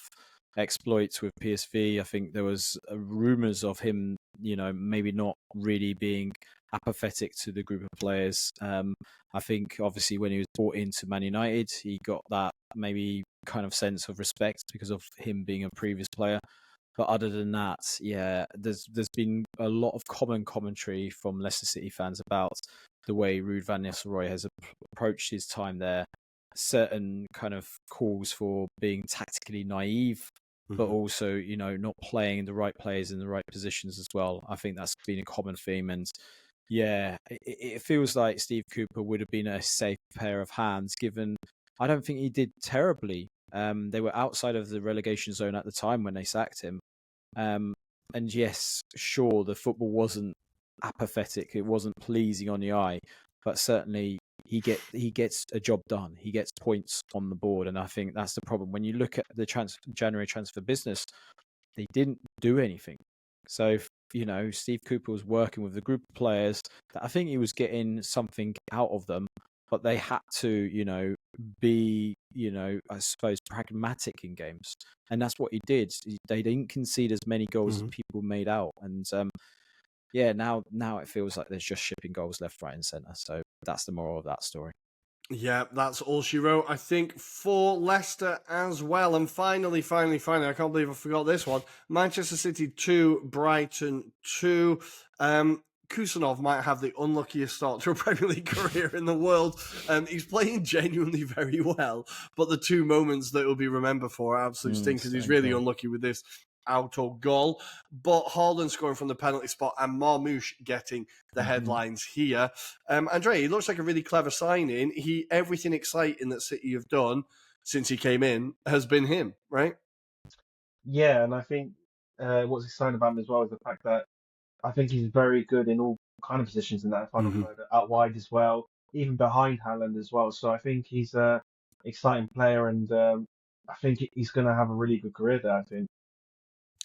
exploits with PSV. I think there was rumours of him, maybe not really being apathetic to the group of players. I think obviously when he was brought into Man United, he got that maybe kind of sense of respect because of him being a previous player. But other than that, yeah, there's been a lot of common commentary from Leicester City fans about the way Ruud van Nistelrooy has approached his time there. Certain kind of calls for being tactically naive, but also, not playing the right players in the right positions as well. I think that's been a common theme. And yeah, it feels like Steve Cooper would have been a safe pair of hands, given I don't think he did terribly. They were outside of the relegation zone at the time when they sacked him. And yes, sure, the football wasn't apathetic. It wasn't pleasing on the eye, but certainly he gets a job done. He gets points on the board. And I think that's the problem. When you look at the January transfer business, they didn't do anything. So, Steve Cooper was working with a group of players that I think he was getting something out of them, but they had to, be, I suppose, pragmatic in games. And that's what he did. They didn't concede as many goals as people made out. And now it feels like there's just shipping goals left, right, and centre. So that's the moral of that story. Yeah, that's all she wrote, I think, for Leicester as well. And finally, I can't believe I forgot this one. Manchester City 2, Brighton 2. Kusanov might have the unluckiest start to a Premier League career in the world. He's playing genuinely very well, but the two moments that he'll be remembered for are absolute stinkers. He's really unlucky with this auto goal. But Haaland scoring from the penalty spot and Marmoush getting the headlines here. Andre, he looks like a really clever signing. Everything exciting that City have done since he came in has been him, right? Yeah, and I think what's exciting about him as well is the fact that I think he's very good in all kind of positions in that final third, out wide as well, even behind Haaland as well. So I think he's a exciting player, and I think he's going to have a really good career there. I think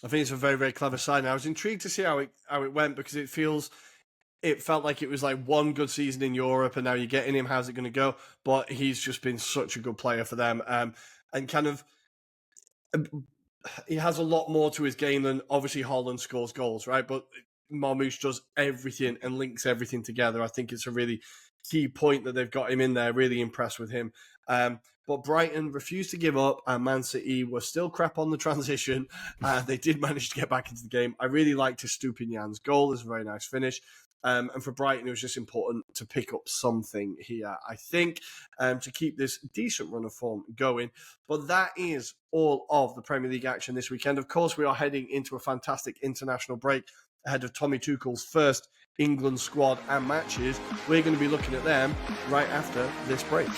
it's a very, very clever sign. I was intrigued to see how it went because it felt like it was like one good season in Europe, and now you're getting him. How's it going to go? But he's just been such a good player for them, and kind of. He has a lot more to his game than obviously Haaland scores goals, right? But Marmoush does everything and links everything together. I think it's a really key point that they've got him in there. Really impressed with him. But Brighton refused to give up, and Man City were still crap on the transition. They did manage to get back into the game. I really liked Estupinian's goal. It was a very nice finish. And for Brighton, it was just important to pick up something here, I think, to keep this decent run of form going. But that is all of the Premier League action this weekend. Of course, we are heading into a fantastic international break ahead of Tommy Tuchel's first England squad and matches. We're going to be looking at them right after this break.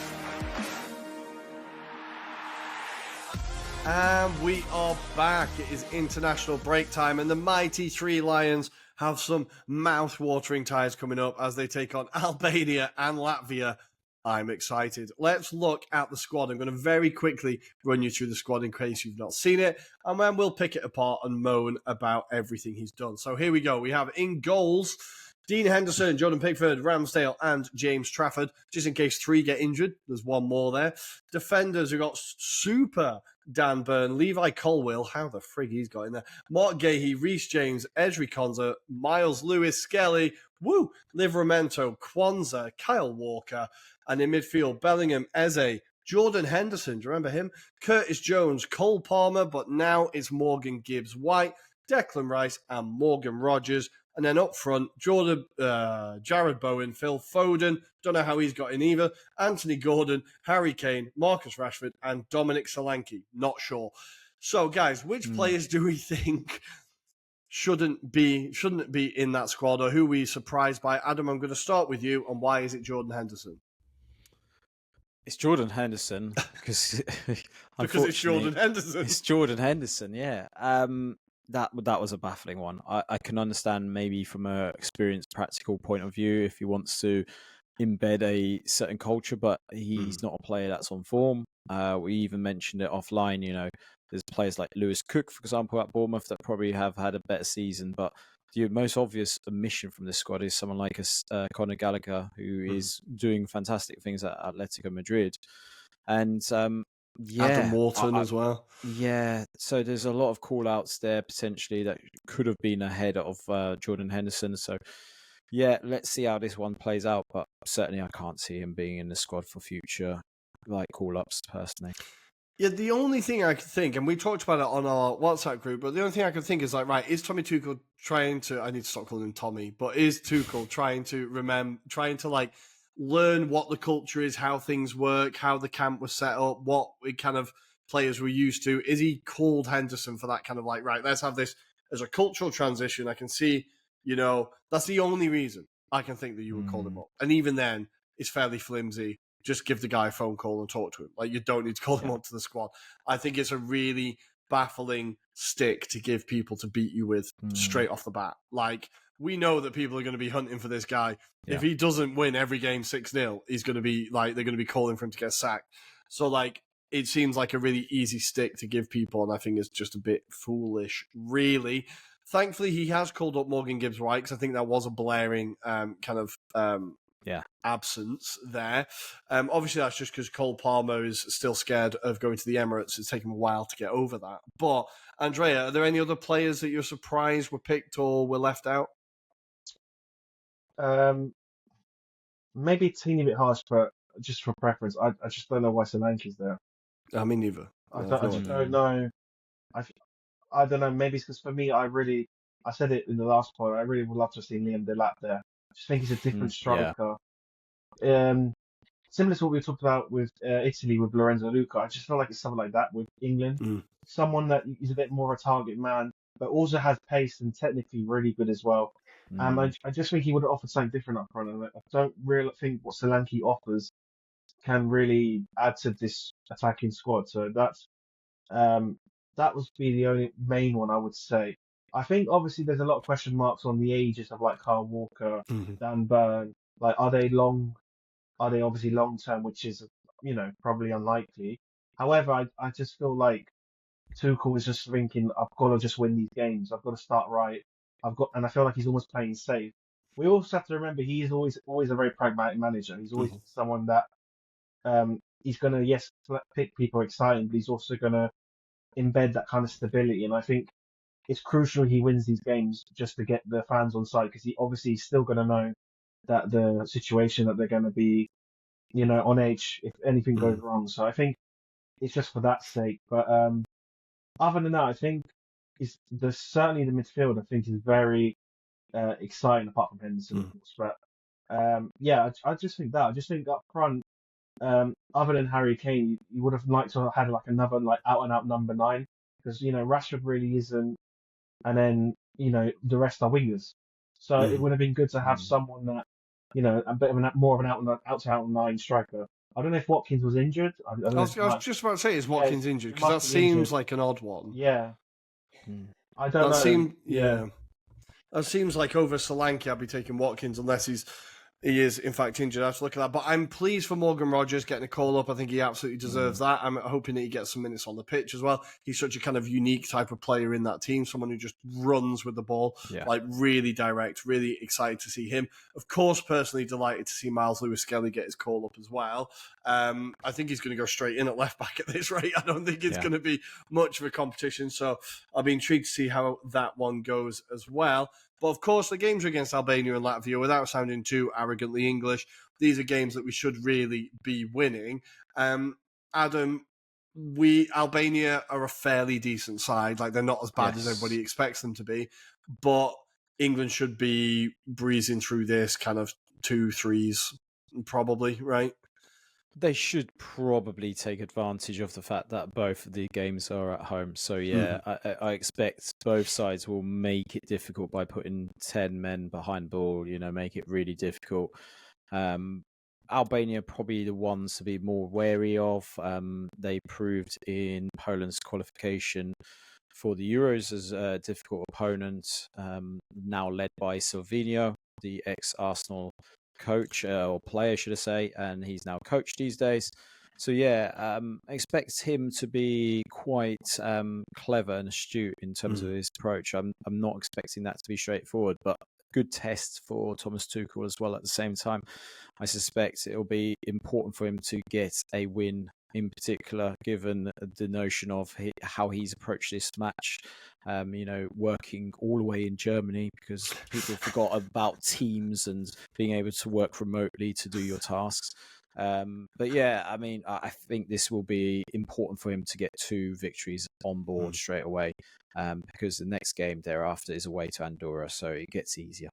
And we are back. It is international break time, and the mighty Three Lions have some mouth-watering ties coming up as they take on Albania and Latvia. I'm excited. Let's look at the squad. I'm going to very quickly run you through the squad in case you've not seen it, and then we'll pick it apart and moan about everything he's done. So here we go. We have in goals Dean Henderson, Jordan Pickford, Ramsdale, and James Trafford. Just in case three get injured, there's one more there. Defenders, we've got super Dan Burn, Levi Colwill, how the frig he's got in there, Mark Gahey, Reece James, Ezri Konza, Miles Lewis, Skelly, Livramento, Kwanzaa, Kyle Walker, And in midfield, Bellingham, Eze, Jordan Henderson, do you remember him? Curtis Jones, Cole Palmer, but now it's Morgan Gibbs-White, Declan Rice, and Morgan Rogers. And then up front, Jared Bowen, Phil Foden, don't know how he's got in either, Anthony Gordon, Harry Kane, Marcus Rashford, and Dominic Solanke. Not sure. So, guys, which players do we think shouldn't be in that squad, or who were you surprised by? Adam, I'm going to start with you, and why is it Jordan Henderson? It's Jordan Henderson because it's Jordan Henderson. It's Jordan Henderson, yeah. That was a baffling one. I can understand maybe from a experienced, practical point of view if he wants to embed a certain culture, but he's not a player that's on form. We even mentioned it offline. There's players like Lewis Cook, for example, at Bournemouth that probably have had a better season, but the most obvious omission from this squad is someone like Conor Gallagher, who is doing fantastic things at Atletico Madrid. And Adam Wharton as well. Yeah, so there's a lot of call-outs there potentially that could have been ahead of Jordan Henderson. So, yeah, let's see how this one plays out. But certainly I can't see him being in the squad for future call-ups personally. Yeah, the only thing I could think, and we talked about it on our WhatsApp group, but the only thing I could think is is Tommy Tuchel trying to, I need to stop calling him Tommy, but is Tuchel trying to learn what the culture is, how things work, how the camp was set up, what kind of players were used to? Is he called Henderson for that kind of let's have this as a cultural transition? I can see, that's the only reason I can think that you would call him up. And even then, it's fairly flimsy. Just give the guy a phone call and talk to him. You don't need to call him up to the squad. I think it's a really baffling stick to give people to beat you with straight off the bat. We know that people are going to be hunting for this guy. Yeah. If he doesn't win every game 6-0, he's going to be they're going to be calling for him to get sacked. So it seems like a really easy stick to give people, and I think it's just a bit foolish, really. Thankfully, he has called up Morgan Gibbs-White, because I think that was a blaring absence there. Obviously, that's just because Cole Palmer is still scared of going to the Emirates. It's taken him a while to get over that. But, Andrea, are there any other players that you're surprised were picked or were left out? Maybe a teeny bit harsh, but just for preference, I just don't know why Solanke's there. I mean, neither. I just don't know. I don't know. Maybe it's because for me, I said it in the last point, I really would love to see Liam Delap there. I just think he's a different striker. Similar to what we talked about with Italy with Lorenzo Luca. I just feel like it's something like that with England. Someone that is a bit more a target man, but also has pace and technically really good as well. I just think he would have offered something different up front. And I don't really think what Solanke offers can really add to this attacking squad. So that would be the only main one I would say. I think obviously there's a lot of question marks on the ages of Kyle Walker, Dan Burn. Are they obviously long term, which is probably unlikely. However, I just feel like Tuchel is just thinking, I've got to just win these games. I've got to start right. And I feel like he's almost playing safe. We also have to remember he is always a very pragmatic manager. He's always someone that he's going to pick people exciting, but he's also going to embed that kind of stability. And I think it's crucial he wins these games just to get the fans on side, because he obviously is still going to know that the situation that they're going to be, on edge if anything goes wrong. So I think it's just for that sake. But other than that, I think certainly the midfield I think is very exciting, apart from Henderson, of course. But I just think that. I just think up front, other than Harry Kane, you would have liked to have had another out and out number 9, because Rashford really isn't, and then the rest are wingers. So it would have been good to have someone that a bit of more of an out to out 9 striker. I don't know if Watkins was injured. I was just about to say, is Watkins injured? Because that seems like an odd one. Yeah. I don't know. That seems like over Solanke, I'd be taking Watkins unless he is, in fact, injured. I have to look at that. But I'm pleased for Morgan Rogers getting a call up. I think he absolutely deserves that. I'm hoping that he gets some minutes on the pitch as well. He's such a kind of unique type of player in that team, someone who just runs with the ball, really direct, really excited to see him. Of course, personally delighted to see Miles Lewis-Skelly get his call up as well. I think he's going to go straight in at left back at this rate. I don't think it's going to be much of a competition. So I'll be intrigued to see how that one goes as well. But of course, the games are against Albania and Latvia. Without sounding too arrogantly English, these are games that we should really be winning. Adam, Albania are a fairly decent side. Like, they're not as bad as everybody expects them to be, but England should be breezing through this kind of 2-3s, probably, right? They should probably take advantage of the fact that both of the games are at home. So yeah, I expect both sides will make it difficult by putting 10 men behind ball. Make it really difficult. Albania probably the ones to be more wary of. They proved in Poland's qualification for the Euros as a difficult opponent. Now led by Silvino, the ex-Arsenal coach or player, should I say, and he's now coach these days. So yeah, expect him to be quite clever and astute in terms of his approach. I'm not expecting that to be straightforward, but good test for Thomas Tuchel as well at the same time. I suspect it'll be important for him to get a win, in particular, given the notion of how he's approached this match. Working all the way in Germany because people forgot about Teams and being able to work remotely to do your tasks. But yeah, I mean, I think this will be important for him to get 2 victories on board straight away, because the next game thereafter is away to Andorra, so it gets easier.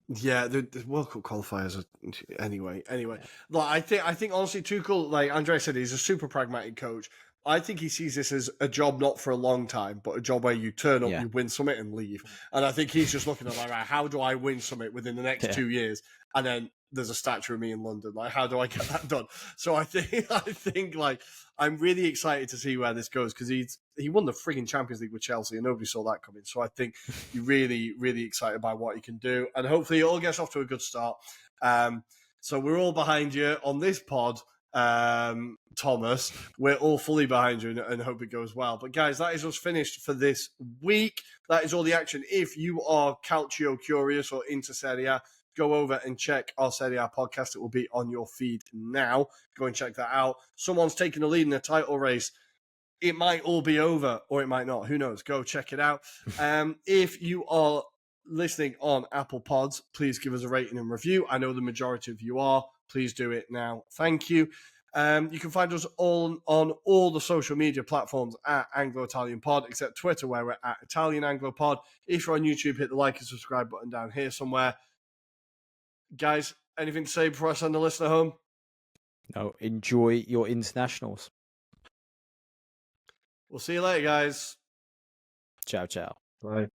Yeah, the World Cup qualifiers are anyway. Like, I think honestly, Tuchel, like Andre said, he's a super pragmatic coach. I think he sees this as a job not for a long time, but a job where you turn up, you win something, and leave. And I think he's just looking at, like, right, how do I win something within the next 2 years? And then there's a statue of me in London. Like, how do I get that done? So I think like, I'm really excited to see where this goes because he won the frigging Champions League with Chelsea and nobody saw that coming. So I think you're really, really excited by what he can do. And hopefully it all gets off to a good start. So we're all behind you on this pod. Thomas, we're all fully behind you and hope it goes well. But guys, that is us finished for this week. That is all the action. If you are Calcio curious or into Serie A, go over and check our Serie A podcast. It will be on your feed now. Go and check that out. Someone's taking the lead in the title race. It might all be over or it might not. Who knows? Go check it out. If you are listening on Apple Pods, please give us a rating and review. I know the majority of you are. Please do it now. Thank you. You can find us all on all the social media platforms at Anglo-Italian Pod, except Twitter, where we're at Italian Anglo Pod. If you're on YouTube, hit the like and subscribe button down here somewhere. Guys, anything to say before I send the listener home? No, enjoy your internationals. We'll see you later, guys. Ciao, ciao. Bye.